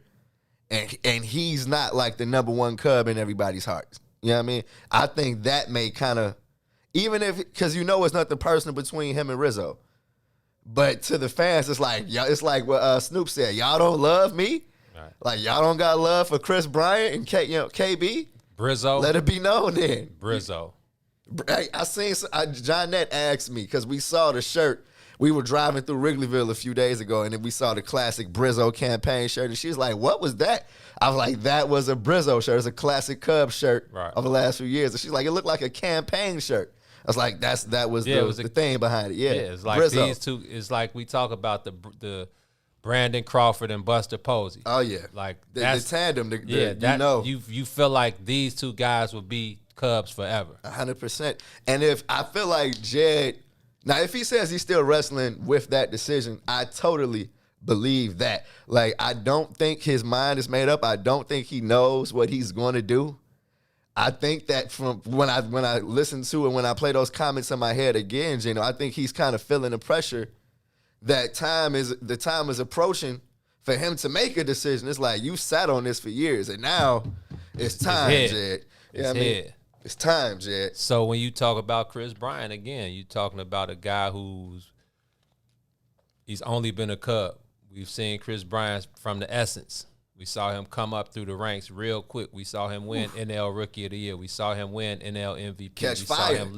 and he's not like the number one Cub in everybody's hearts. You know what I mean? I think that may kind of, even if, because it's nothing personal between him and Rizzo. But to the fans, it's like what Snoop said. Y'all don't love me. Right. Like y'all don't got love for Chris Bryant and KB. Brizzo. Let it be known then. Brizzo. I seen Johnette asked me because we saw the shirt. We were driving through Wrigleyville a few days ago, and then we saw the classic Brizzo campaign shirt, and she's like, "What was that?" I was like, "That was a Brizzo shirt. It's a classic Cubs shirt of the last few years." And she's like, "It looked like a campaign shirt." I was like, that was the thing behind it. Yeah, it's like Brizzo. these two. It's like we talk about the Brandon Crawford and Buster Posey. Oh yeah, like the that's tandem. You feel like these two guys will be Cubs forever. 100%. And if I feel like Jed, now if he says he's still wrestling with that decision, I totally believe that. Like, I don't think his mind is made up. I don't think he knows what he's going to do. I think that from when I listen to and when I play those comments in my head again, Gino, I think he's kind of feeling the pressure that the time is approaching for him to make a decision. It's like, you sat on this for years, and now it's time, Jed. It's time, Jed. So when you talk about Chris Bryant, again, you're talking about a guy he's only been a Cub. We've seen Chris Bryant from the essence. We saw him come up through the ranks real quick. We saw him win NL Rookie of the Year. We saw him win NL MVP. Catch we fire. saw him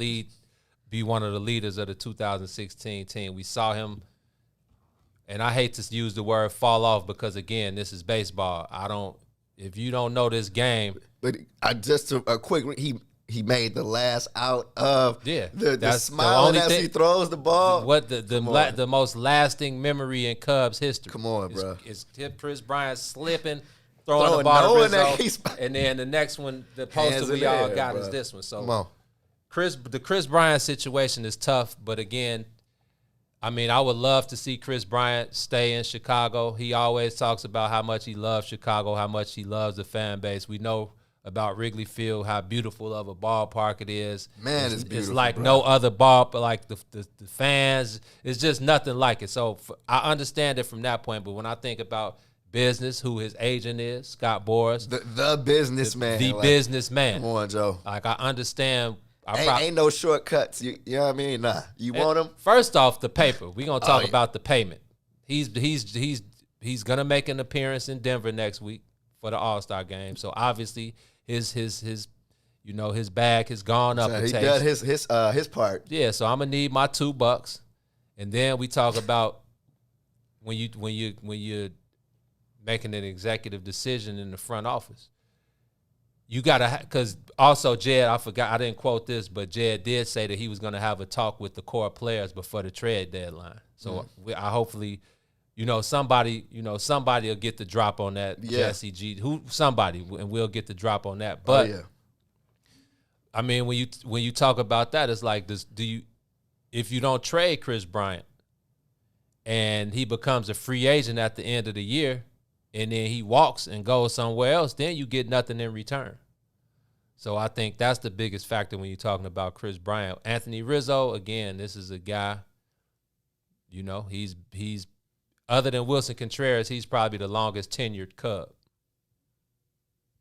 be one of the leaders of the 2016 team. We saw him, and I hate to use the word fall off because, again, this is baseball. If you don't know this game. But a quick, he made the last out of the smiling as he throws the ball. What the most lasting memory in Cubs history. Come on, bro. Is Chris Bryant slipping, throwing the ball to Rizzo, and then the next one, the poster we all got is this one. So come on. The Chris Bryant situation is tough, but again, I mean, I would love to see Chris Bryant stay in Chicago. He always talks about how much he loves Chicago, how much he loves the fan base. We know about Wrigley Field, how beautiful of a ballpark it is. Man, it's beautiful. It's like no other ball, but like the fans, it's just nothing like it. So I understand it from that point, but when I think about business, who his agent is, Scott Boras. The businessman. The businessman. Come on, Joe. Like, I understand. Ain't no shortcuts. You know what I mean? Nah. You want them? First off, the paper. We're going to talk about the payment. He's going to make an appearance in Denver next week for the All-Star game. So obviously his bag has gone up. He did his part. Yeah, so I'm gonna need my $2, and then we talk about when you're making an executive decision in the front office. You gotta, because also Jed, I didn't quote this, but Jed did say that he was gonna have a talk with the core players before the trade deadline. So I hopefully, somebody will get the drop on that. Jesse G, somebody, and we'll get the drop on that. But I mean, when you talk about that, it's like this: if you don't trade Chris Bryant and he becomes a free agent at the end of the year, and then he walks and goes somewhere else, then you get nothing in return. So I think that's the biggest factor when you're talking about Chris Bryant. Anthony Rizzo, again, this is a guy. He's other than Wilson Contreras, he's probably the longest tenured Cub.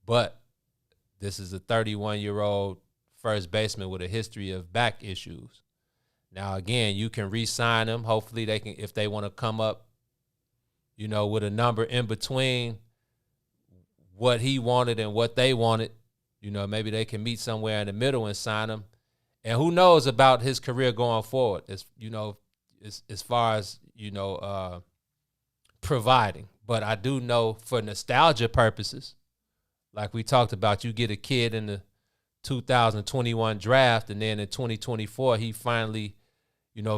But this is a 31-year-old first baseman with a history of back issues. Now, again, you can re-sign him. Hopefully they can, if they want to come up, with a number in between what he wanted and what they wanted, maybe they can meet somewhere in the middle and sign him. And who knows about his career going forward, as far as, providing. But I do know for nostalgia purposes, like we talked about, you get a kid in the 2021 draft, and then in 2024 he finally,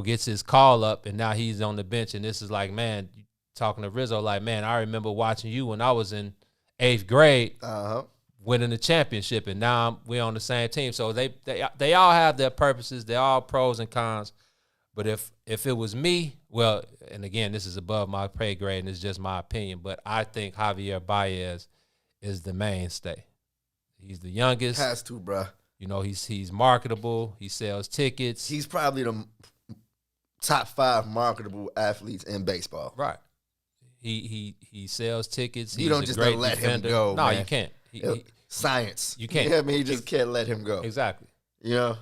gets his call up, and now he's on the bench. And this is like, man, talking to Rizzo, like, man, I remember watching you when I was in 8th grade, winning the championship, and now we're on the same team. So they all have their purposes. They're all pros and cons. But if it was me, well, and again, this is above my pay grade and it's just my opinion, but I think Javier Baez is the mainstay. He's the youngest. Has to, bruh. He's marketable. He sells tickets. He's probably the top 5 marketable athletes in baseball. Right. He sells tickets. You don't just let him go. No, man. you can't. Science. You can't. You just can't let him go. Exactly.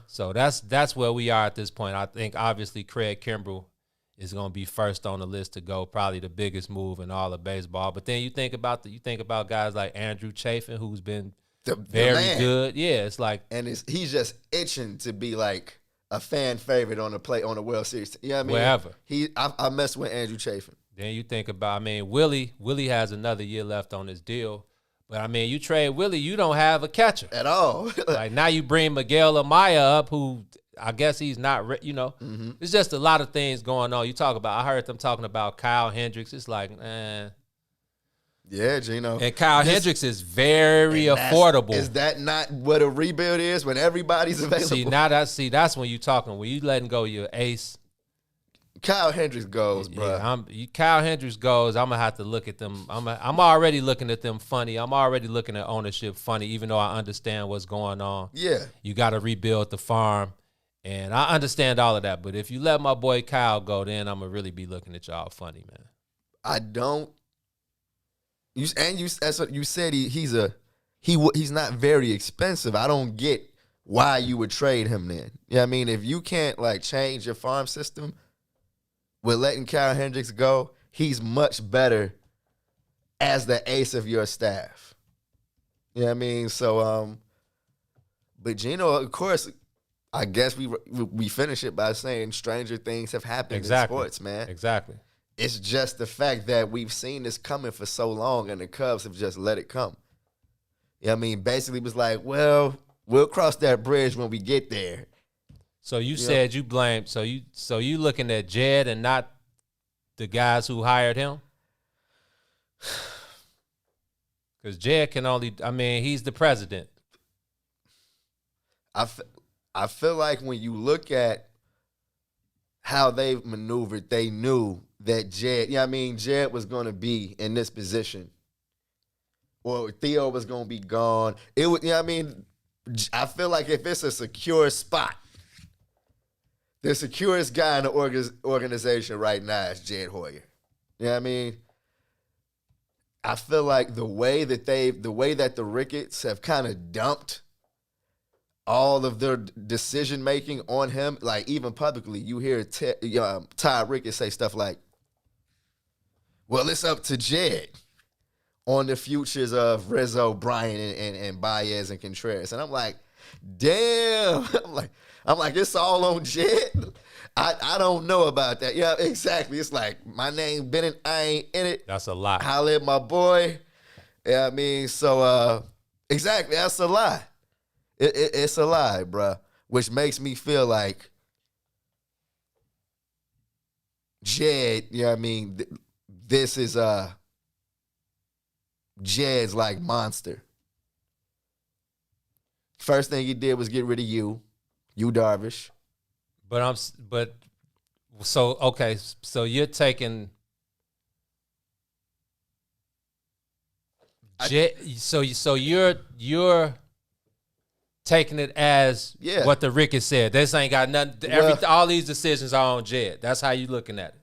So that's where we are at this point. I think obviously Craig Kimbrell is going to be first on the list to go, probably the biggest move in all of baseball. But then you think about guys like Andrew Chafin, who's been very good. Yeah, it's like, and he's just itching to be like a fan favorite on the World Series. You know what I mean? Wherever. I mess with Andrew Chafin. Then you think about, Willie has another year left on his deal. But, you trade Willie, you don't have a catcher. At all. Like, now you bring Miguel Amaya up, who I guess he's not, It's just a lot of things going on. I heard them talking about Kyle Hendricks. It's like, Yeah, Gino. And Kyle Hendricks is very affordable. Is that not what a rebuild is when everybody's available? That's when you talking. When you letting go your ace. Kyle Hendricks goes, bro. Kyle Hendricks goes. I'm gonna have to look at them. I'm already looking at them funny. I'm already looking at ownership funny, even though I understand what's going on. Yeah, you got to rebuild the farm, and I understand all of that. But if you let my boy Kyle go, then I'm gonna really be looking at y'all funny, man. I don't. That's what you said. He's not very expensive. I don't get why you would trade him then. I mean, if you can't like change your farm system with letting Kyle Hendricks go, he's much better as the ace of your staff. You know what I mean? So, but Gino, of course, I guess we finish it by saying stranger things have happened in sports, man. Exactly. It's just the fact that we've seen this coming for so long, and the Cubs have just let it come. You know what I mean? Basically, it was like, well, we'll cross that bridge when we get there. So you said you blamed. So you looking at Jed and not the guys who hired him? Because Jed can only. I mean, he's the president. I feel like when you look at how they've maneuvered, they knew that Jed. Jed was going to be in this position, or Theo was going to be gone. It would. I feel like if it's a secure spot. The securest guy in the organization right now is Jed Hoyer. You know what I mean? I feel like the way that the Ricketts have kind of dumped all of their decision making on him, like even publicly, you hear Todd Ricketts say stuff like, "Well, it's up to Jed on the futures of Rizzo, Bryant, and Baez and Contreras," and I'm like, damn. I'm like, it's all on Jed. I don't know about that. Yeah, exactly. It's like my name Bennett, I ain't in it. That's a lie. Holla at my boy. Yeah, so exactly, that's a lie. It's a lie, bruh. Which makes me feel like Jed, this is Jed's like monster. First thing he did was get rid of you Darvish. So you're taking so you're taking it as what the Ricketts said. This ain't got nothing. All these decisions are on Jed. That's how you looking at it.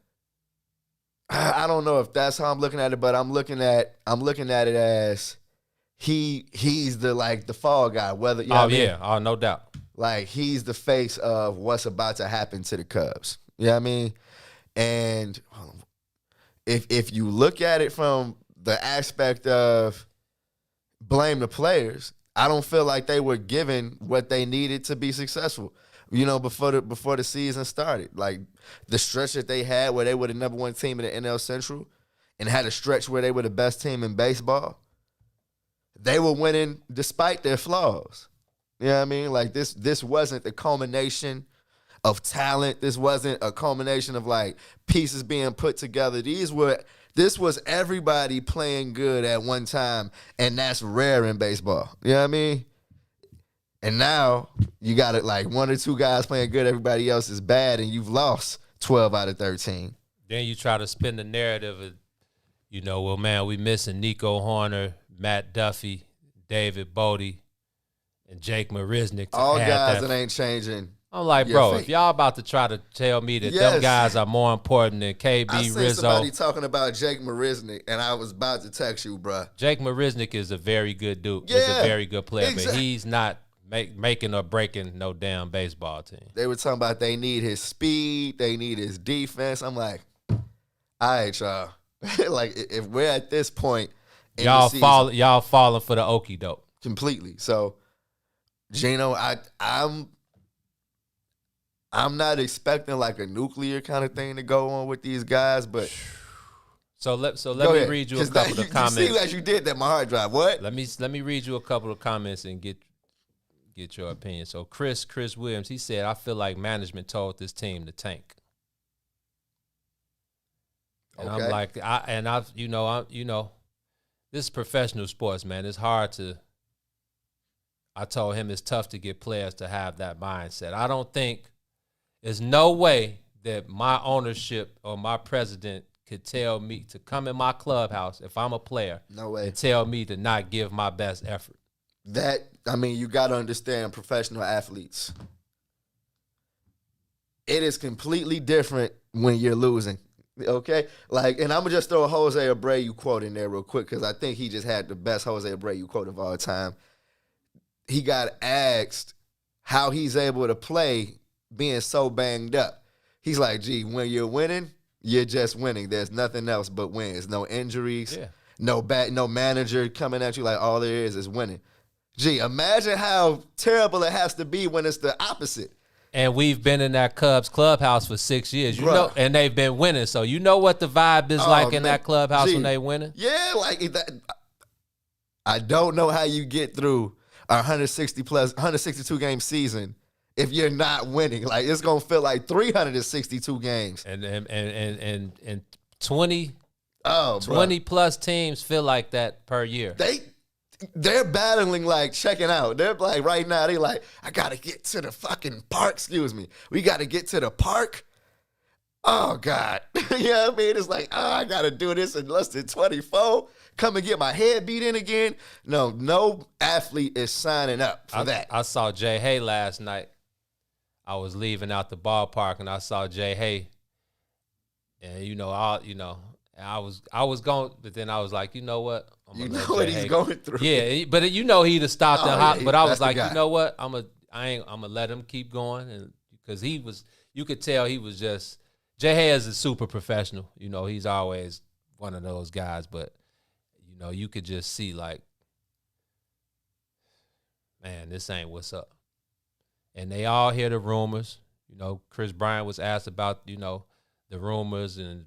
I don't know if that's how I'm looking at it, but I'm looking at it as he's the fall guy. Whether no doubt. Like he's the face of what's about to happen to the Cubs. You know what I mean? And if you look at it from the aspect of blame the players, I don't feel like they were given what they needed to be successful. You know, before the season started, like the stretch that they had where they were the number one team in the NL Central, and had a stretch where they were the best team in baseball. They were winning despite their flaws. You know what I mean? Like this wasn't the culmination of talent. This wasn't a culmination of like pieces being put together. This was everybody playing good at one time, and that's rare in baseball. You know what I mean? And now you got it like one or two guys playing good, everybody else is bad, and you've lost 12 out of 13. Then you try to spin the narrative of, well, man, we missing Nico Horner, Matt Duffy, David Bodie, and Jake Marisnick. All guys that ain't changing. I'm like, bro, if y'all about to try to tell me that them guys are more important than KB I seen Rizzo. Somebody talking about Jake Marisnick, and I was about to text you, bro. Jake Marisnick is a very good dude. He's a very good player, but he's not making or breaking no damn baseball team. They were talking about they need his speed, they need his defense. I'm like, all right, y'all. Like, if we're at this point in y'all the season, y'all falling for the okie doke. Completely. So, Gino, I'm not expecting like a nuclear kind of thing to go on with these guys, but so let me read you a couple of comments. You see as you did that my hard drive. What? Let me read you a couple of comments and get your opinion. So Chris Williams, he said, I feel like management told this team to tank. And I'm like, this is professional sports, man. It's hard to. I told him it's tough to get players to have that mindset. I don't think there's no way that my ownership or my president could tell me to come in my clubhouse if I'm a player. No way. And tell me to not give my best effort. You got to understand professional athletes. It is completely different when you're losing. Okay? Like, and I'm going to just throw a Jose Abreu quote in there real quick because I think he just had the best Jose Abreu quote of all time. He got asked how he's able to play being so banged up. He's like, gee, when you're winning, you're just winning. There's nothing else but wins. No injuries, no manager coming at you. Like, all there is winning. Gee, imagine how terrible it has to be when it's the opposite. And we've been in that Cubs clubhouse for 6 years, and they've been winning. So you know what the vibe is like in that clubhouse when they winning? Yeah, like that. I don't know how you get through a 162 game season if you're not winning. Like, it's gonna feel like 362 games. And 20 plus teams feel like that per year. They're battling, like, checking out. They're like, right now, they like, I gotta get to the fucking park, excuse me. We gotta get to the park. Oh, God. You know what I mean? It's like, I gotta do this in less than 24. Come and get my head beat in again. No athlete is signing up for that. I saw Jay Hay last night. I was leaving out the ballpark, and I saw Jay Hay. And, I was going, but then I was like, you know what? You know what he's going through. Yeah, but he'd have stopped but I was like, you know what? I'm gonna let him keep going, and because you could tell he was just Jay Hay is a super professional. He's always one of those guys, but you could just see like, man, this ain't what's up. And they all hear the rumors. Chris Bryant was asked about the rumors and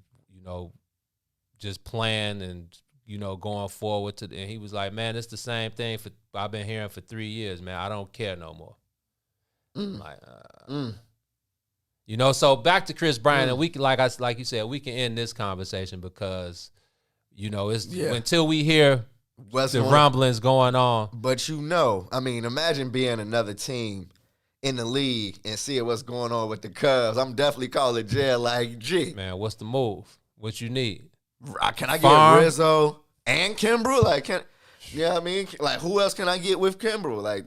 just playing and going forward and he was like, man, it's the same thing I've been hearing for 3 years, man. I don't care no more. Like, You know, so back to Chris Bryant, and we can, like you said, we can end this conversation because, you know, it's until we hear the rumblings going on. But you know, I mean, imagine being another team in the league and seeing what's going on with the Cubs. I'm definitely calling Jed like, G. Man, what's the move? What you need? Can I Farm? get Rizzo and Kimbrel? Like, you know what I mean? Like, who else can I get with Kimbrel? Like,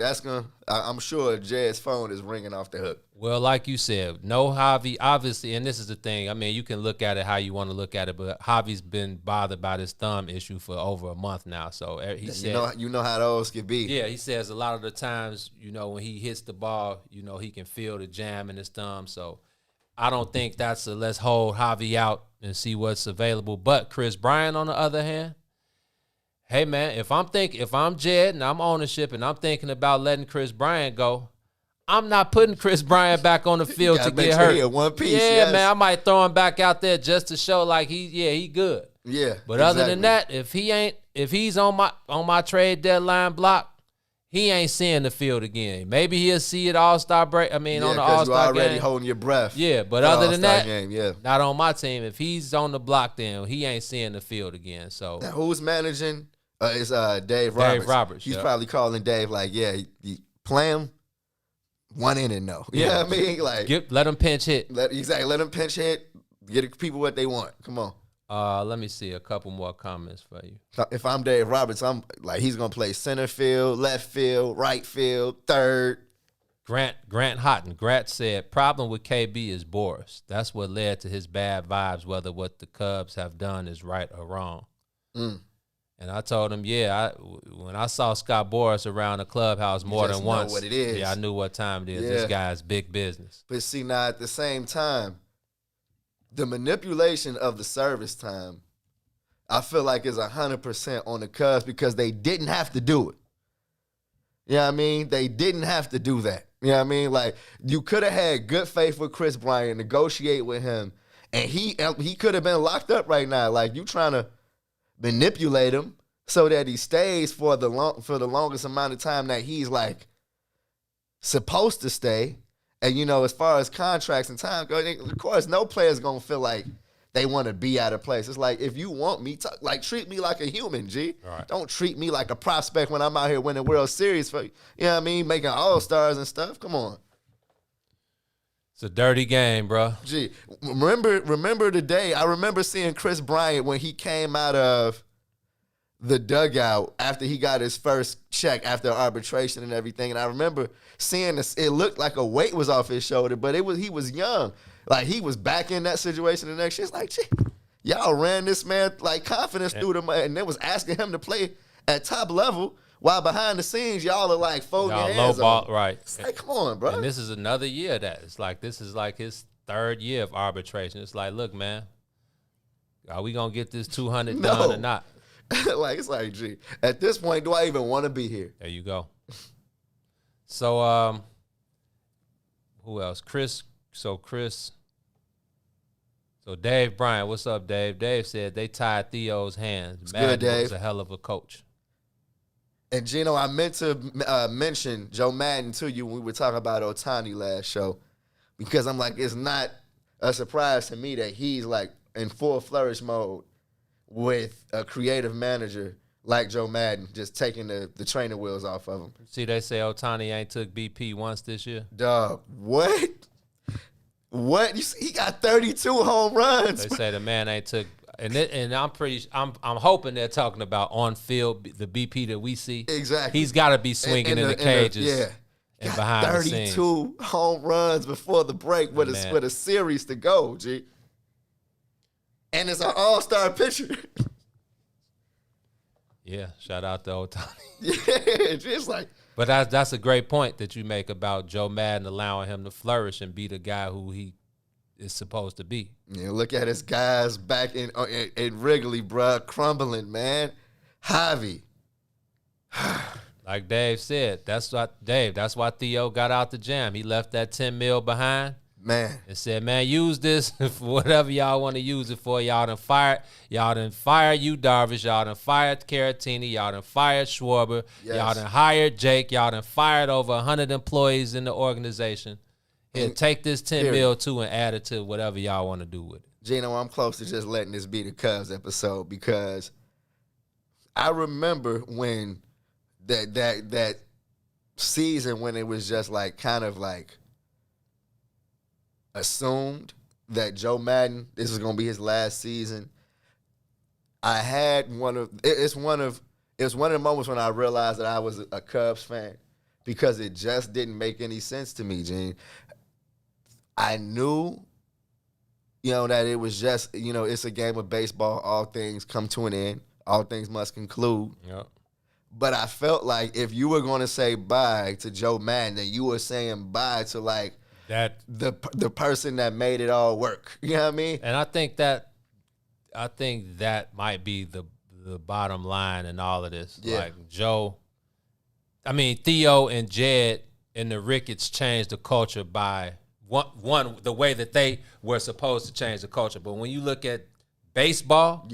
I'm sure Jed's phone is ringing off the hook. Well, like you said, no Javi, obviously, and this is the thing. I mean, you can look at it how you want to look at it, but Javi's been bothered by this thumb issue for over a month now. So he said, you know how those can be. Yeah, he says a lot of the times, you know, when he hits the ball, you know, he can feel the jam in his thumb. So I don't think that's a let's hold Javi out and see what's available. But Chris Bryant, on the other hand, hey man, if I'm Jed and I'm ownership and I'm thinking about letting Chris Bryant go, I'm not putting Chris Bryant back on the field to get hurt. He in one piece. Yeah, yes. man, I might throw him back out there just to show like he good. Yeah. But other than that, if he's on my trade deadline block, he ain't seeing the field again. Maybe he'll see it All-Star break. I mean, on the All-Star game. You're already holding your breath. Yeah, but other than that, game, not on my team. If he's on the block, then he ain't seeing the field again. So now, who's managing? It's Dave Roberts. Dave Roberts. He's probably calling Dave like, yeah, play him. One inning, though. You know what I mean? Like, let him pinch hit. Let him pinch hit. Get people what they want. Come on. Let me see a couple more comments for you. If I'm Dave Roberts, I'm like, he's gonna play center field, left field, right field, third. Grant Houghton. Grant said, problem with KB is Boris. That's what led to his bad vibes, whether what the Cubs have done is right or wrong. And I told him, when I saw Scott Boras around the clubhouse more than once, know what it is. I knew what time it is. Yeah. This guy's big business. But see, now at the same time, the manipulation of the service time, I feel like is 100% on the Cubs because they didn't have to do it. You know what I mean? They didn't have to do that. You know what I mean? Like, you could have had good faith with Chris Bryant, negotiate with him, and he could have been locked up right now. Like, you trying to manipulate him so that he stays for the longest amount of time that he's like supposed to stay. And you know, as far as contracts and time go, of course, no player's gonna feel like they want to be out of place. It's like, if you want me, treat me like a human, G. Right. Don't treat me like a prospect when I'm out here winning World Series for, you know what I mean, making All-Stars and stuff. Come on. It's a dirty game, bro. Gee, remember the day, I remember seeing Chris Bryant when he came out of the dugout after he got his first check after arbitration and everything. And I remember seeing this, it looked like a weight was off his shoulder, but he was young. Like, he was back in that situation the next year. It's like, gee, y'all ran this man like confidence through the and they was asking him to play at top level. While behind the scenes, y'all are like folding your hands low ball, right? It's like, come on, bro. And this is another year that it's like this is like his third year of arbitration. It's like, look, man, are we gonna get this 200 done or not? Like, it's like, gee, at this point, do I even want to be here? There you go. So, who else? Chris. So Dave Bryant, what's up, Dave? Dave said they tied Theo's hands. Good, Dave. Was a hell of a coach. And, Gino, I meant to mention Joe Madden to you when we were talking about Ohtani last show, because I'm like, it's not a surprise to me that he's like in full flourish mode with a creative manager like Joe Madden just taking the training wheels off of him. See, they say Ohtani ain't took BP once this year. Dog, what? What? You see, he got 32 home runs. They say the man ain't took. And I'm hoping they're talking about on field the BP that we see. Exactly. He's got to be swinging in the cages. And behind 32 the scenes. 32 home runs before the break with a series to go, G. And it's an all-star pitcher. Yeah, shout out to Ohtani. Yeah, just like. But that's a great point that you make about Joe Madden allowing him to flourish and be the guy who he is supposed to be. Yeah, look at his guys back in Wrigley, bruh, crumbling, man. Javi. Like Dave said, that's why Theo got out the jam. He left that $10 million behind. Man. And said, man, use this for whatever y'all want to use it for. Y'all done fired you, Darvish. Y'all done fired Caratini. Y'all done fired Schwarber. Yes. Y'all done hired Jake. Y'all done fired over 100 employees in the organization. Here, take this 10 mil too and add it to whatever y'all want to do with it. Gino, I'm close to just letting this be the Cubs episode because I remember when that season when it was just like kind of like assumed that Joe Madden, this was gonna be his last season. I had it was one of the moments when I realized that I was a Cubs fan because it just didn't make any sense to me, Gene. I knew, that it was just, it's a game of baseball. All things come to an end. All things must conclude. Yep. But I felt like if you were going to say bye to Joe Madden, then you were saying bye to like that the person that made it all work. You know what I mean? And I think that might be the bottom line in all of this. Yeah. Like Theo and Jed and the Ricketts changed the culture by one the way that they were supposed to change the culture. But when you look at baseball,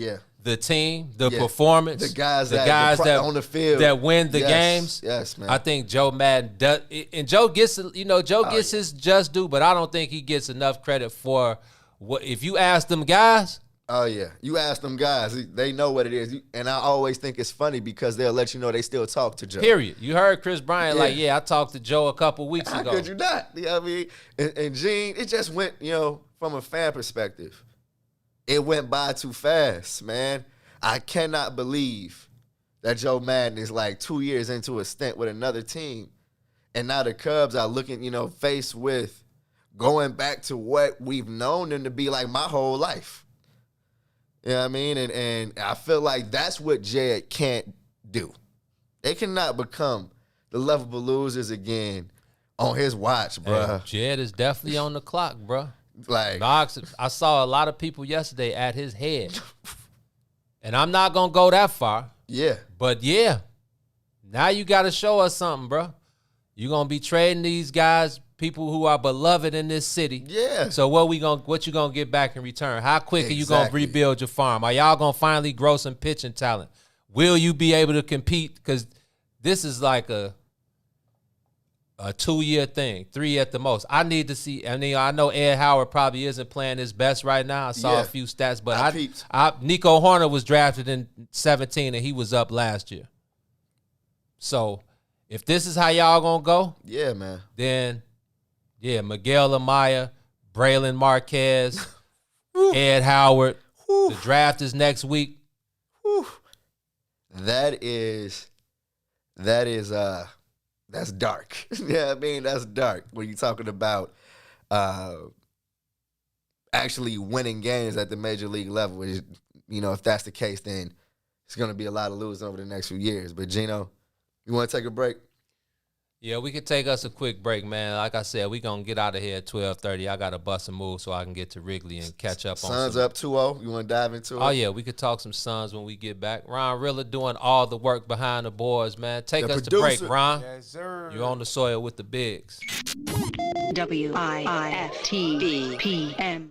the team, the performance, the guys that on the field that win the games. Yes, man. I think Joe Madden does, and Joe gets his just due, but I don't think he gets enough credit for what. If you ask them guys. Oh, yeah. You ask them guys, they know what it is. And I always think it's funny because they'll let you know they still talk to Joe. Period. You heard Chris Bryant I talked to Joe a couple weeks ago. How could you not? You know what I mean? And Gene, it just went, from a fan perspective, it went by too fast, man. I cannot believe that Joe Madden is like 2 years into a stint with another team. And now the Cubs are looking, faced with going back to what we've known them to be like my whole life. You know what I mean? And I feel like that's what Jed can't do. They cannot become the lovable losers again on his watch, bro. Hey, Jed is definitely on the clock, bro. Like I saw a lot of people yesterday at his head. And I'm not going to go that far. Yeah. But yeah, now you got to show us something, bro. You're going to be trading these guys, people who are beloved in this city. Yeah. So what you going to get back in return? How quick are you going to rebuild your farm? Are y'all going to finally grow some pitching talent? Will you be able to compete? Because this is like a 2-year thing, 3 at the most. I need to see. I know Ed Howard probably isn't playing his best right now. I saw a few stats, but Nico Horner was drafted in 2017 and he was up last year. So if this is how y'all gonna go, yeah, man. Then Miguel Amaya, Braylon Marquez, Ed Howard. The draft is next week. That's dark. Yeah, I mean, that's dark when you're talking about actually winning games at the major league level. If that's the case, then it's going to be a lot of losing over the next few years. But, Gino, you want to take a break? Yeah, we could take us a quick break, man. Like I said, we going to get out of here at 12:30. I got to bust a move so I can get to Wrigley and catch up on Suns up 2-0. You want to dive into it? Oh, yeah, we could talk some Suns when we get back. Ron Rilla doing all the work behind the boards, man. Take us to break, Ron. Yes, sir. You're on the soil with the bigs. WIIFTBPM.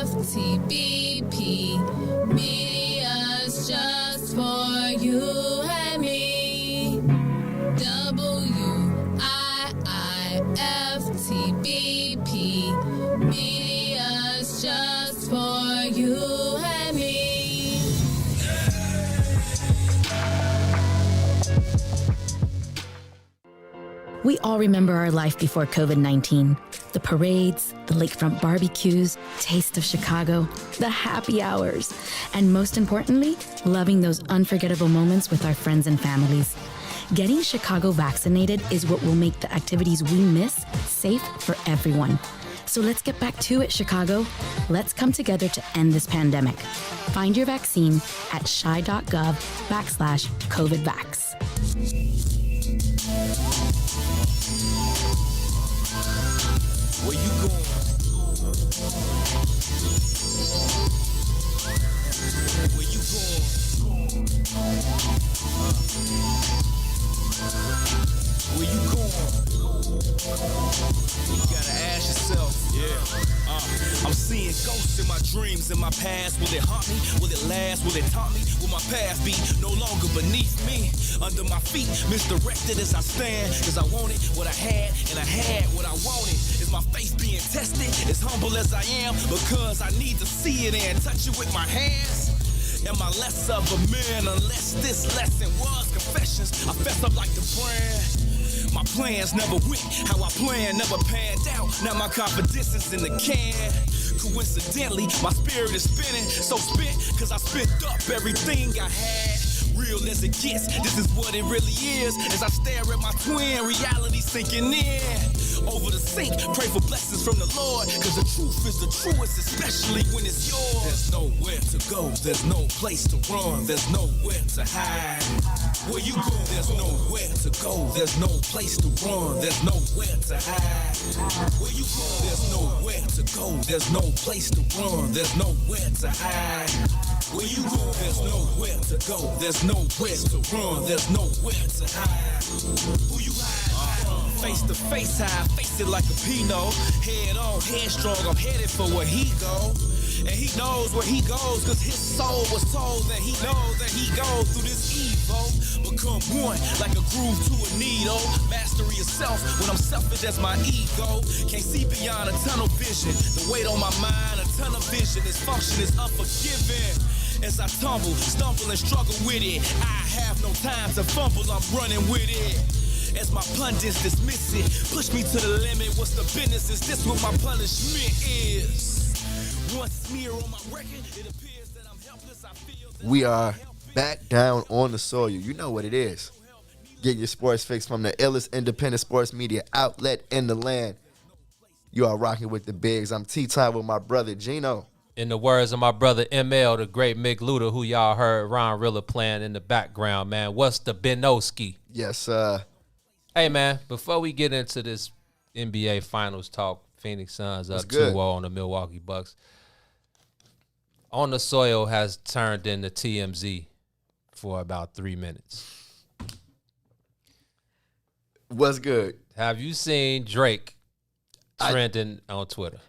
WIIFTBP. Media's just for you and me. WIIFTBP. Media's just for you and me. We all remember our life before COVID-19. The parades, the lakefront barbecues, taste of Chicago, the happy hours, and most importantly, loving those unforgettable moments with our friends and families. Getting Chicago vaccinated is what will make the activities we miss safe for everyone. So let's get back to it, Chicago. Let's come together to end this pandemic. Find your vaccine at chi.gov/COVIDvax. Where you going? Where you going? Where you going? You gotta ask yourself. Yeah. I'm seeing ghosts in my dreams, in my past. Will it haunt me? Will it last? Will it taunt me? Will my path be no longer beneath me? Under my feet, misdirected as I stand. Cause I wanted what I had, and I had what I wanted. Is my faith being tested? As humble as I am, because I need to see it and touch it with my hands. Am I less of a man unless this lesson was confessions? I fess up like the brand. My plans never went how I planned, never panned out. Now my confidence is in the can. Coincidentally, my spirit is spinning, so spent, cause I spent up everything I had. Real as it gets, this is what it really is. As I stare at my twin, reality sinking in. Over the sink, pray for blessings from the Lord, cause the truth is the truest, especially when it's yours. There's nowhere to go, there's no place to run, there's nowhere to hide. Where you go, there's nowhere to go, there's no place to run, there's nowhere to hide. Where you go, there's nowhere to go, there's no place to run, there's nowhere to hide. Where you go, there's nowhere to go, there's nowhere to run, there's nowhere to hide. Who you hide? Face to face, I face it like a Pinot. Head on, headstrong, I'm headed for where he go. And he knows where he goes, cause his soul was told that he knows that he goes through this evil. Become one, like a groove to a needle. Mastery of self, when I'm selfish as my ego. Can't see beyond a tunnel vision. The weight on my mind, a tunnel vision. Its function is unforgiving. As I tumble, stumble, and struggle with it, I have no time to fumble, I'm running with it. As my pundits dismiss it, push me to the limit. What's the business? Is this what my punishment is? One smear on my record, it appears that I'm helpless. I feel that We are back down on the soil. You know what it is. Get your sports fix from the illest independent sports media outlet in the land. You are rocking with the bigs. I'm T-Time with my brother Gino. In the words of my brother ML, the great Mick Luda, who y'all heard Ron Rilla playing in the background, man. What's the Benoski? Yes, Hey, man, before we get into this NBA Finals talk, Phoenix Suns up 2-0 on the Milwaukee Bucks. On the Soil has turned into TMZ for about 3 minutes. What's good? Have you seen Drake trending on Twitter?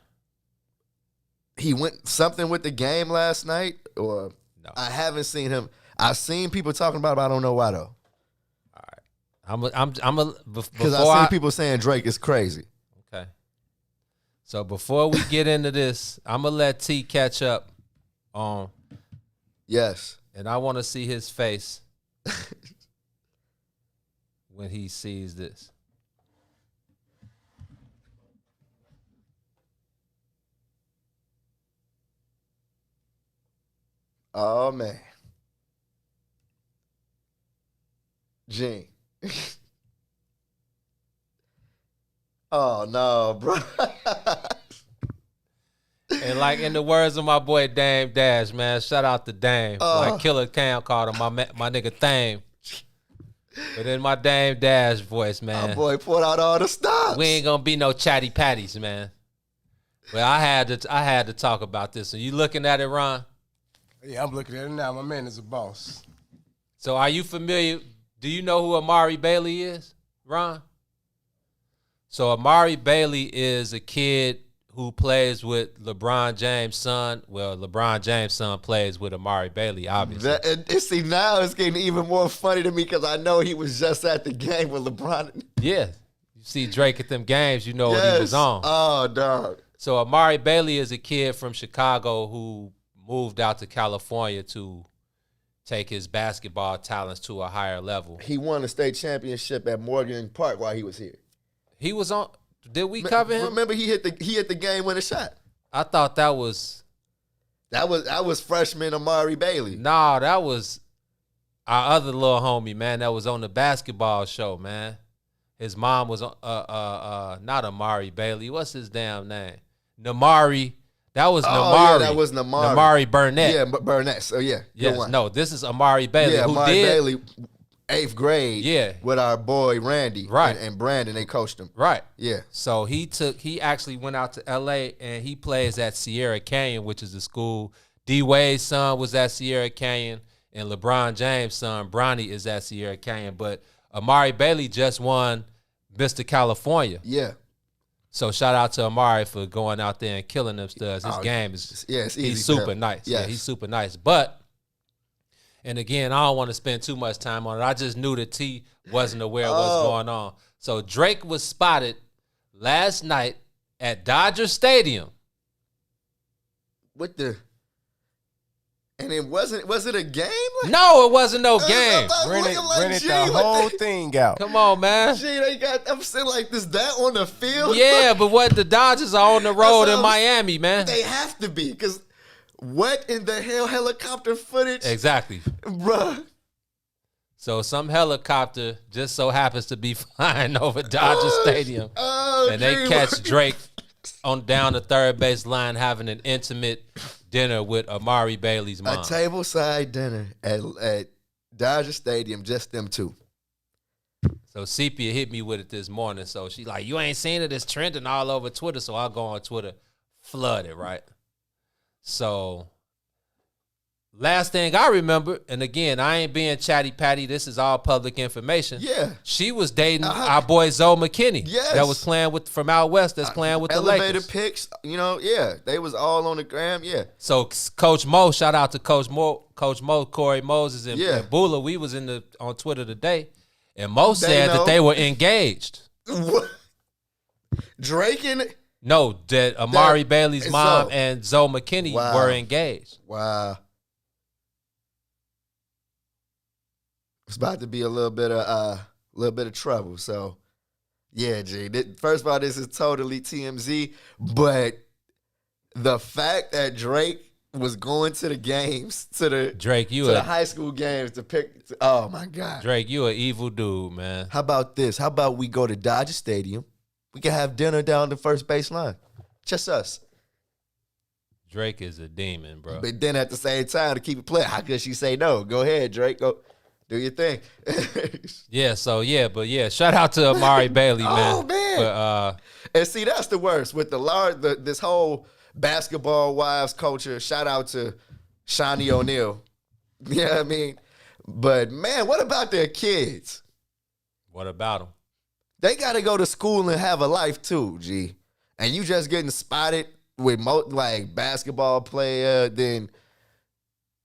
He went something with the game last night, or no? I haven't seen him. I've seen people talking about it, but I don't know why though. Because I see people saying Drake is crazy. Okay. So before we get into this, I'm gonna let T catch up on. Yes. And I want to see his face when he sees this. Oh man. Gene. Oh no, bro. And like in the words of my boy Dame Dash, man, shout out to Dame. Like Killer Cam called him my nigga Thame. But in my Dame Dash voice, man. My boy pulled out all the stops. We ain't gonna be no chatty patties, man. But I had to talk about this. Are you looking at it, Ron? Yeah, I'm looking at it now. My man is a boss. So are you familiar? Do you know who Amari Bailey is, Ron? So Amari Bailey is a kid who plays with LeBron James' son. Well, LeBron James' son plays with Amari Bailey, obviously. See, now it's getting even more funny to me because I know he was just at the game with LeBron. Yeah. You see Drake at them games, you know what he was on. Oh, dog. So Amari Bailey is a kid from Chicago who moved out to California to take his basketball talents to a higher level. He won a state championship at Morgan Park while he was here. He was on. Did we cover him? Remember, he hit the game winning shot. I thought that was freshman Amari Bailey. Nah, that was our other little homie, man. That was on the basketball show, man. His mom was not Amari Bailey. What's his damn name? Namari. That was Namari. Yeah, that was Namari. Namari Burnett. Yeah, Burnett. So yeah. Yes. No, this is Amari Bailey. Yeah, who Amari did, Bailey. 8th grade, yeah, with our boy Randy, right, and Brandon. They coached him, right, yeah. So he actually went out to L.A. and he plays at Sierra Canyon, which is a school. D Wade's son was at Sierra Canyon, and LeBron James' son Bronny is at Sierra Canyon. But Amari Bailey just won Mr. California, yeah. So shout out to Amari for going out there and killing them studs. His game is it's easy. He's super Pep. nice. Yes. Yeah, he's super nice. But and again, I don't want to spend too much time on it. I just knew that T wasn't aware of what's going on. So Drake was spotted last night at Dodger Stadium. And was it a game? No, it wasn't no game. Rented the whole thing out. Come on, man. Gee, I'm saying like this, that on the field. Yeah, but what the Dodgers are on the road in Miami, man. They have to be, because what in the hell helicopter footage? Exactly. Bruh. So some helicopter just so happens to be flying over Dodger Stadium. And they catch Drake on down the third base line having an intimate dinner with Amari Bailey's mom. A tableside dinner at Dodger Stadium, just them two. So Sepia hit me with it this morning. So she like, you ain't seen it? It's trending all over Twitter. So I go on Twitter, flooded, right? So last thing I remember, and again, I ain't being chatty patty. This is all public information. Yeah. She was dating our boy Zoe McKinney. Yes. That was playing with from out west. That's playing with the Elevator Lakers. pics, they was all on the gram, yeah. So Coach Mo, shout out to Coach Mo, Corey Moses and Bula. We was on Twitter today, and Mo said that they were engaged. What? Drake and no, that Amari Bailey's mom and Zoe McKinney were engaged. Wow. It's about to be a little bit of trouble. So, yeah, G. First of all, this is totally TMZ, but the fact that Drake was going to the games, to the high school games to pick. Oh my God, Drake, you an evil dude, man. How about this? How about we go to Dodger Stadium? We can have dinner down the first baseline, just us. Drake is a demon, bro. But then at the same time, to keep it playing, how could she say no? Go ahead, Drake. Go. Do your thing. Shout out to Amari Bailey, man. Oh man. And see, that's the worst with this whole basketball wives culture. Shout out to Shawnee O'Neal. You know what I mean? But man, what about their kids? What about them? They got to go to school and have a life too, G. And you just getting spotted with like basketball player, then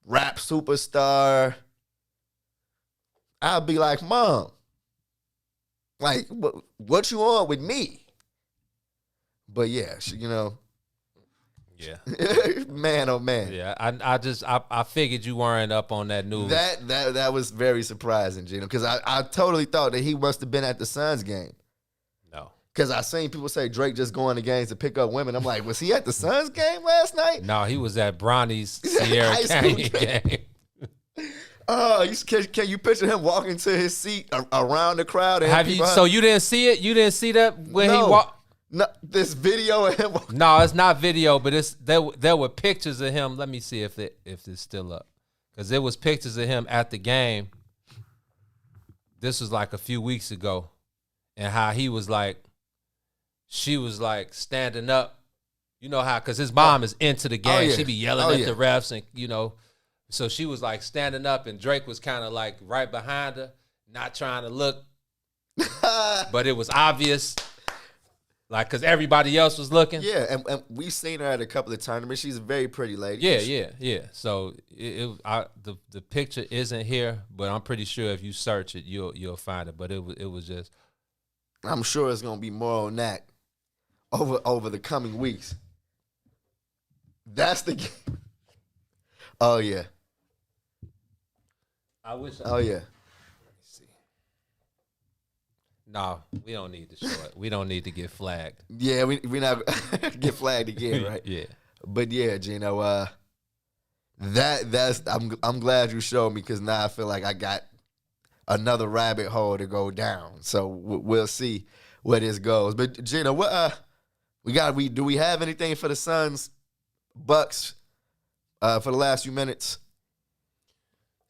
rap superstar. I'll be like, Mom, like, what you on with me? But yeah, Yeah. Man, oh man. Yeah, I figured you weren't up on that news. That was very surprising, Gino, because I totally thought that he must have been at the Suns game. No. Because I seen people say Drake just going to games to pick up women. I'm like, was he at the Suns game last night? No, he was at Bronny's Sierra Canyon game. Oh, can you picture him walking to his seat around the crowd? And So you didn't see it? You didn't see that when he walked? No, this video of him. No, it's not video, but there were pictures of him. Let me see if it's still up, because there was pictures of him at the game. This was like a few weeks ago, and how he was like, she was like standing up. You know how? Because his mom is into the game. Yeah. She be yelling at the refs, and So she was like standing up, and Drake was kind of like right behind her, not trying to look, but it was obvious, like, because everybody else was looking. Yeah, and we've seen her at a couple of tournaments. She's a very pretty lady. Yeah. So the picture isn't here, but I'm pretty sure if you search it, you'll find it. But it was just. I'm sure it's gonna be more on that over the coming weeks. That's the. Oh yeah. I wish. Oh yeah. Let me see. No, we don't need to show it. We don't need to get flagged. Yeah, we not get flagged again, right? Yeah. But yeah, Gino, that's I'm glad you showed me, because now I feel like I got another rabbit hole to go down. So we'll see where this goes. But Gino, what do we have anything for the Suns, Bucks, for the last few minutes?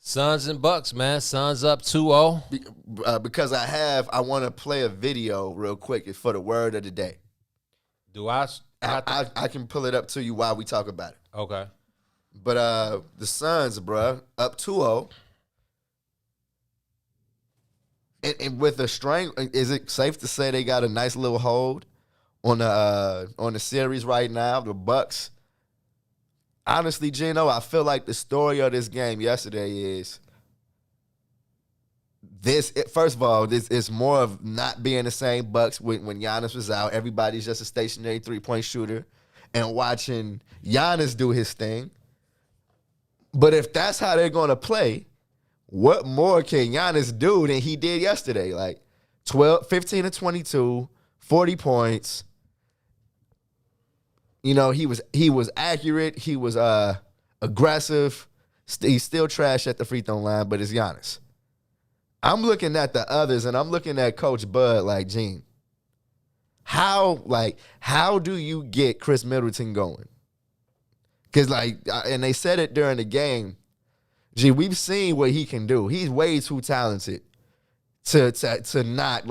Suns and Bucks, man. Suns up 2-0. Because I want to play a video real quick for the word of the day. Do I? I can pull it up to you while we talk about it. Okay. But the Suns, bruh, up 2-0. And with a strength, is it safe to say they got a nice little hold on the series right now, the Bucks. Honestly, Gino, I feel like the story of this game yesterday is first of all, this is more of not being the same Bucks when Giannis was out. Everybody's just a stationary 3-point shooter and watching Giannis do his thing. But if that's how they're going to play, what more can Giannis do than he did yesterday? Like 15 to 22, 40 points. You know, he was accurate. He was aggressive. He's still trash at the free throw line, but it's Giannis. I'm looking at the others, and I'm looking at Coach Bud like, Gene, how do you get Chris Middleton going? Because, and they said it during the game, we've seen what he can do. He's way too talented to not,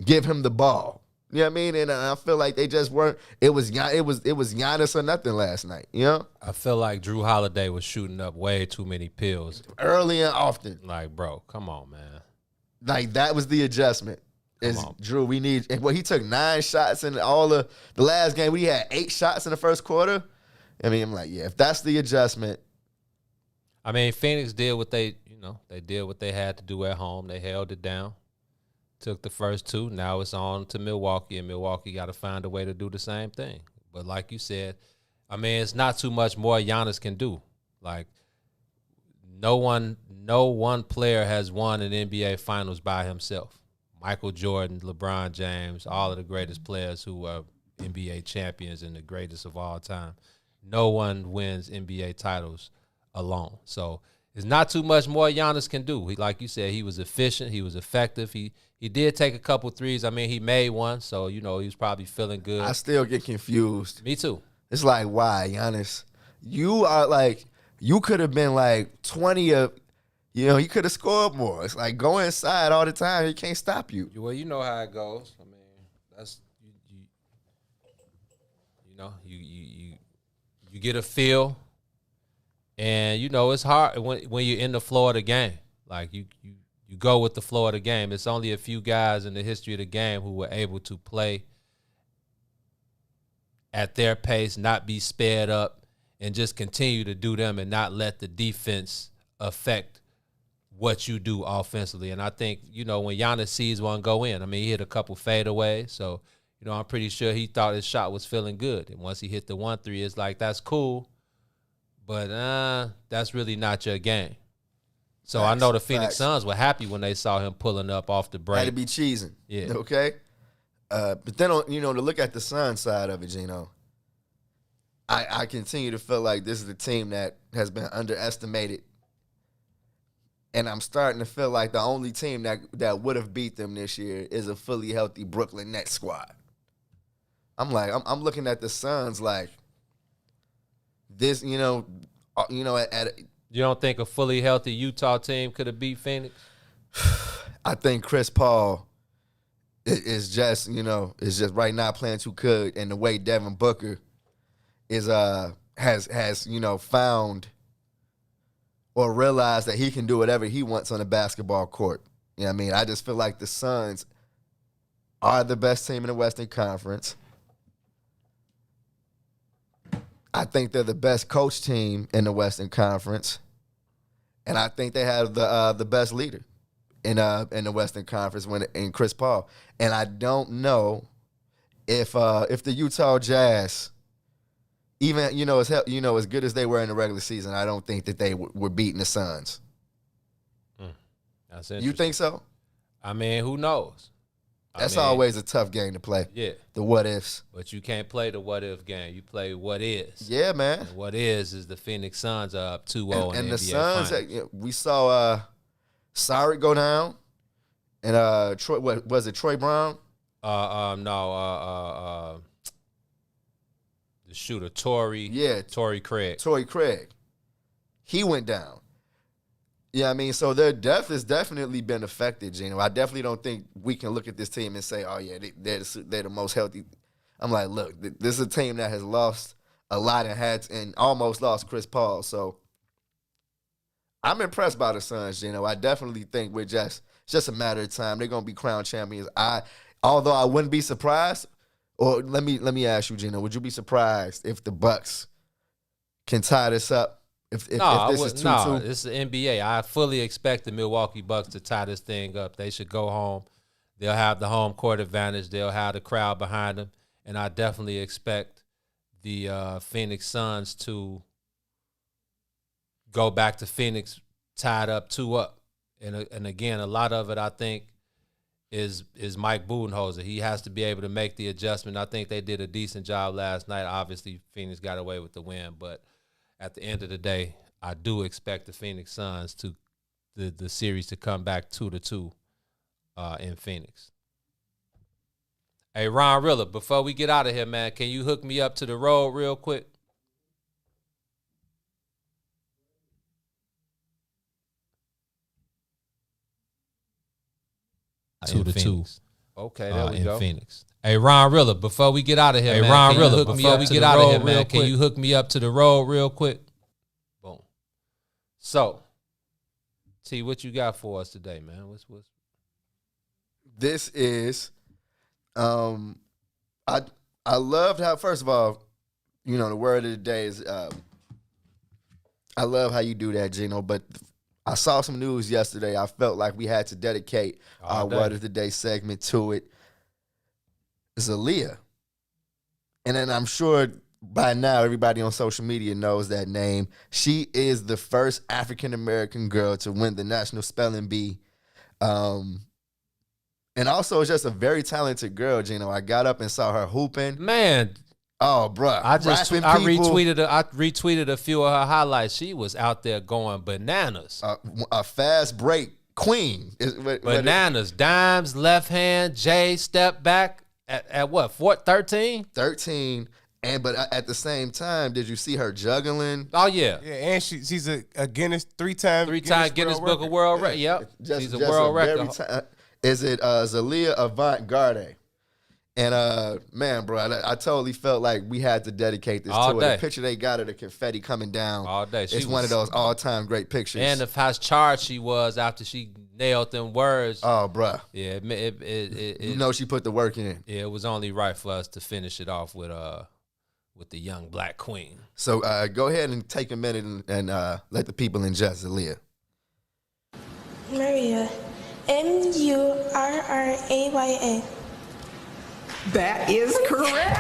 give him the ball. You know what I mean? And I feel like they just weren't. It was Giannis or nothing last night. You know? I feel like Drew Holiday was shooting up way too many pills early and often. Like, bro, come on, man. Like, that was the adjustment. Drew, we need. Well, he took 9 shots in all the last game. We had 8 shots in the first quarter. I mean, I'm like, yeah, if that's the adjustment. I mean, Phoenix did what they did what they had to do at home. They held it down. Took the first 2. Now it's on to Milwaukee, and Milwaukee got to find a way to do the same thing. But like you said, I mean, it's not too much more Giannis can do. Like, no one player has won an NBA Finals by himself. Michael Jordan, LeBron James, all of the greatest players who are NBA champions and the greatest of all time. No one wins NBA titles alone. So it's not too much more Giannis can do. Like you said, he was efficient. He was effective. He did take a couple threes. I mean, he made one, so, he was probably feeling good. I still get confused. Me too. It's like, why, Giannis? You are you could have been 20 of, you could have scored more. It's like, go inside all the time. He can't stop you. Well, you know how it goes. I mean, that's, you get a feel, and, it's hard when you're in the flow of the game. Like, you go with the flow of the game. It's only a few guys in the history of the game who were able to play at their pace, not be sped up, and just continue to do them and not let the defense affect what you do offensively. And I think, when Giannis sees one go in, I mean, he hit a couple fadeaways, so, I'm pretty sure he thought his shot was feeling good. And once he hit the 1-3, it's like, that's cool, but that's really not your game. So I know the Phoenix Suns were happy when they saw him pulling up off the break. Had to be cheesing. Yeah. Okay? But then, to look at the Suns side of it, Gino, I continue to feel like this is a team that has been underestimated. And I'm starting to feel like the only team that would have beat them this year is a fully healthy Brooklyn Nets squad. I'm looking at the Suns like this, You don't think a fully healthy Utah team could have beat Phoenix? I think Chris Paul is just right now playing too good, and the way Devin Booker is has found or realized that he can do whatever he wants on the basketball court. You know what I mean? I just feel like the Suns are the best team in the Western Conference. I think they're the best coach team in the Western Conference, and I think they have the best leader in the Western Conference in Chris Paul. And I don't know if the Utah Jazz, even as good as they were in the regular season, I don't think that they were beating the Suns. That's interesting. You think so? I mean, who knows? That's always a tough game to play. Yeah. The what ifs. But you can't play the what if game. You play what is. Yeah, man. And what is the Phoenix Suns are up 2-0 in the NBA Suns, Finals. we saw Saric go down, and Troy, what was it, Troy Brown? The shooter, Torrey Craig. Torrey Craig. He went down. Yeah, I mean, so their depth has definitely been affected, Gino. I definitely don't think we can look at this team and say, oh, yeah, they're the most healthy. I'm like, look, this is a team that has lost a lot and almost lost Chris Paul. So I'm impressed by the Suns, Gino. I definitely think it's just a matter of time. They're going to be crowned champions. Although I wouldn't be surprised, Or let me ask you, Gino, would you be surprised if the Bucks can tie this up? If this is 2-2? No, this is the NBA. I fully expect the Milwaukee Bucks to tie this thing up. They should go home. They'll have the home court advantage. They'll have the crowd behind them. And I definitely expect the Phoenix Suns to go back to Phoenix tied up 2-up. And again, a lot of it, I think, is Mike Budenholzer. He has to be able to make the adjustment. I think they did a decent job last night. Obviously, Phoenix got away with the win. But at the end of the day, I do expect the Phoenix Suns to the series to come back 2-2 in Phoenix. Hey, Ron Rilla, before we get out of here, man, can you hook me up to the road real quick? In 2-2. Okay, there we in go. Phoenix. Hey, Ron Rilla, before we get out of here, Hey, man, Ron can Rilla, you hook me before up we to get the out of road here, real man, quick? can you hook me up to the road real quick? Boom. So, T, what you got for us today, man? What's This is, I loved how, first of all, you know, the word of the day is, I love how you do that, Gino, but I saw some news yesterday. I felt like we had to dedicate our word of the day segment to it. Zalia. And then I'm sure by now everybody on social media knows that name. She is the first African-American girl to win the National Spelling Bee. And also, it's just a very talented girl, Gino. I got up and saw her hooping. Man. Oh, bruh. I retweeted a few of her highlights. She was out there going bananas. A fast break queen. Bananas. Dimes, left hand, J, step back. At what, 13? 13. But at the same time, did you see her juggling? Oh, yeah. Yeah, and she's a Guinness, three-time Guinness Book of World Record. Yep. She's a world record. Is it Zalia Avant-Garde? And, man, bro, I totally felt like we had to dedicate this to her. The picture they got of the confetti coming down. All day. It's one of those all-time great pictures. And of how charged she was after she nailed them words. Oh, bruh. Yeah. You know she put the work in. Yeah, it was only right for us to finish it off with the young black queen. So go ahead and take a minute and let the people ingest Zalia. Maria. Murraya. That is correct.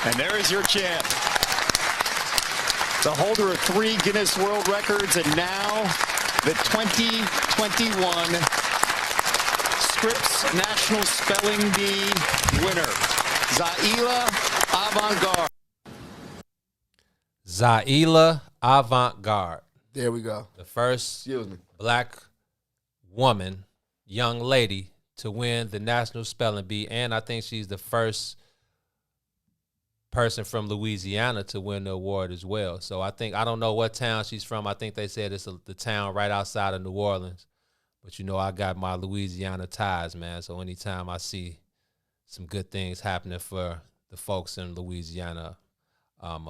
And there is your champ. The holder of 3 Guinness World Records and now the 2021 Scripps National Spelling Bee winner, Zaila Avant-Garde. Zaila Avant-Garde. There we go. The first black woman, young lady, to win the National Spelling Bee, and I think she's the first person from Louisiana to win the award as well. So I don't know what town she's from. I think they said it's the town right outside of New Orleans. But, you know, I got my Louisiana ties, man. So anytime I see some good things happening for the folks in Louisiana, I'm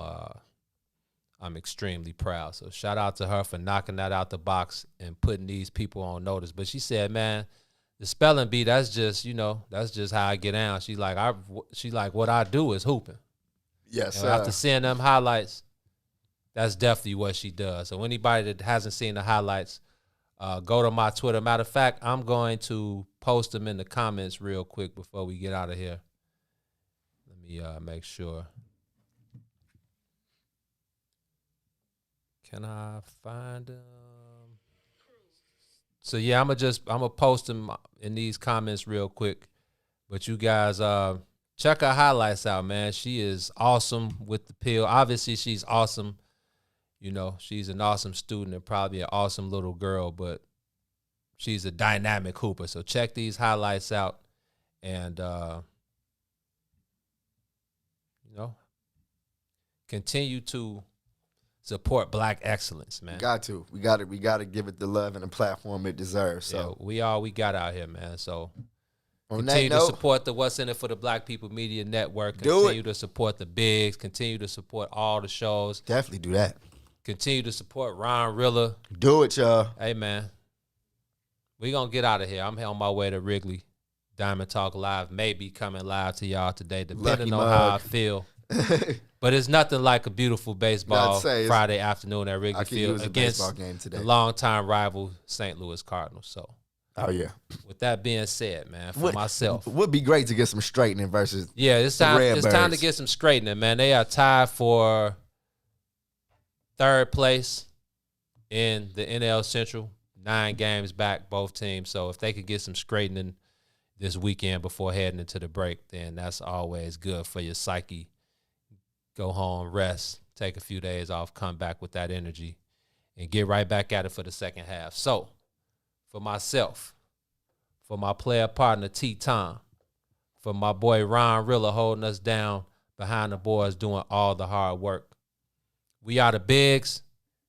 extremely proud. So shout out to her for knocking that out the box and putting these people on notice. But she said, man, the spelling bee, that's just how I get down. She like, what I do is hooping. Yes, and after seeing them highlights, that's definitely what she does. So anybody that hasn't seen the highlights, go to my Twitter. Matter of fact, I'm going to post them in the comments real quick before we get out of here. Let me make sure. Can I find them? So yeah, I'm gonna post them in these comments real quick. But you guys, check her highlights out, man. She is awesome with the pill. Obviously, she's awesome. You know, she's an awesome student and probably an awesome little girl, but she's a dynamic hooper. So check these highlights out and, you know, continue to support black excellence, man. We got to give it the love and the platform it deserves. So yeah, we got out here, man. So Continue to support the What's in It for the Black People Media Network. Continue to support the Bigs. Continue to support all the shows. Definitely do that. Continue to support Ron Rilla. Do it, y'all. Hey, man. We going to get out of here. I'm on my way to Wrigley. Diamond Talk Live may be coming live to y'all today, depending on how I feel. But it's nothing like a beautiful baseball Friday afternoon at Wrigley Field against the longtime rival St. Louis Cardinals. So, with that being said, man, for myself, would be great to get some straightening versus it's time to get some straightening, man. They are tied for third place in the NL Central, 9 games back, both teams. So if they could get some straightening this weekend before heading into the break, then that's always good for your psyche. Go home, rest, take a few days off, come back with that energy, and get right back at it for the second half. So, for myself, for my player partner, T-Tom, for my boy Ron Rilla holding us down behind the boards, doing all the hard work. We are the Bigs,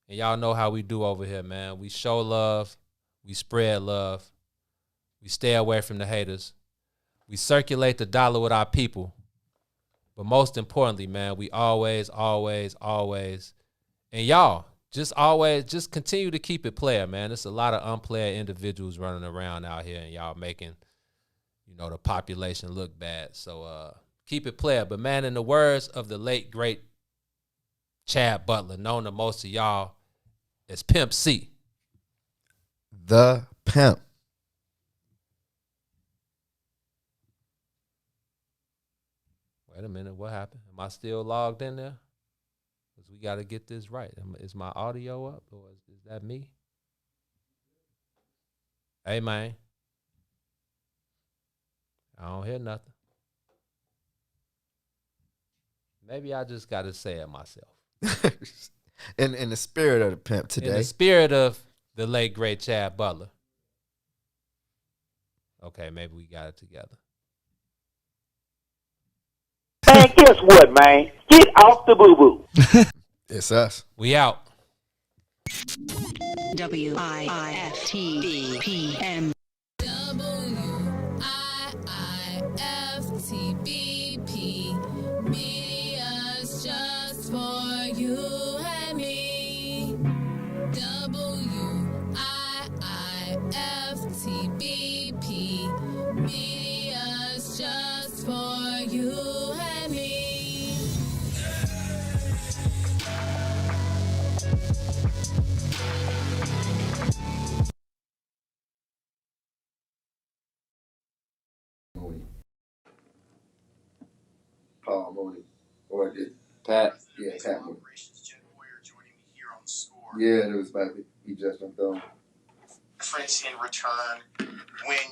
and y'all know how we do over here, man. We show love. We spread love. We stay away from the haters. We circulate the dollar with our people. But most importantly, man, we always, and y'all, just continue to keep it player, man. There's a lot of unplayer individuals running around out here, and y'all making, the population look bad. So keep it player. But, man, in the words of the late, great Chad Butler, known to most of y'all as Pimp C. The Pimp. Wait a minute, what happened? Am I still logged in there? Because we got to get this right. Is my audio up, or is that me? Hey, man. I don't hear nothing. Maybe I just got to say it myself. in the spirit of the Pimp today. In the spirit of the late, great Chad Butler. Okay, maybe we got it together. Man, guess what, man? Get off the boo-boo. It's us. We out. WIIFTBPM. WIIFTBP. Media's just for you and me. WIIFTBP. Media's just for you and me. Paul Mooney. Or did Pat? Yeah, Pat Mooney. Yeah, it was Pappy. He just jumped on. Difference in return when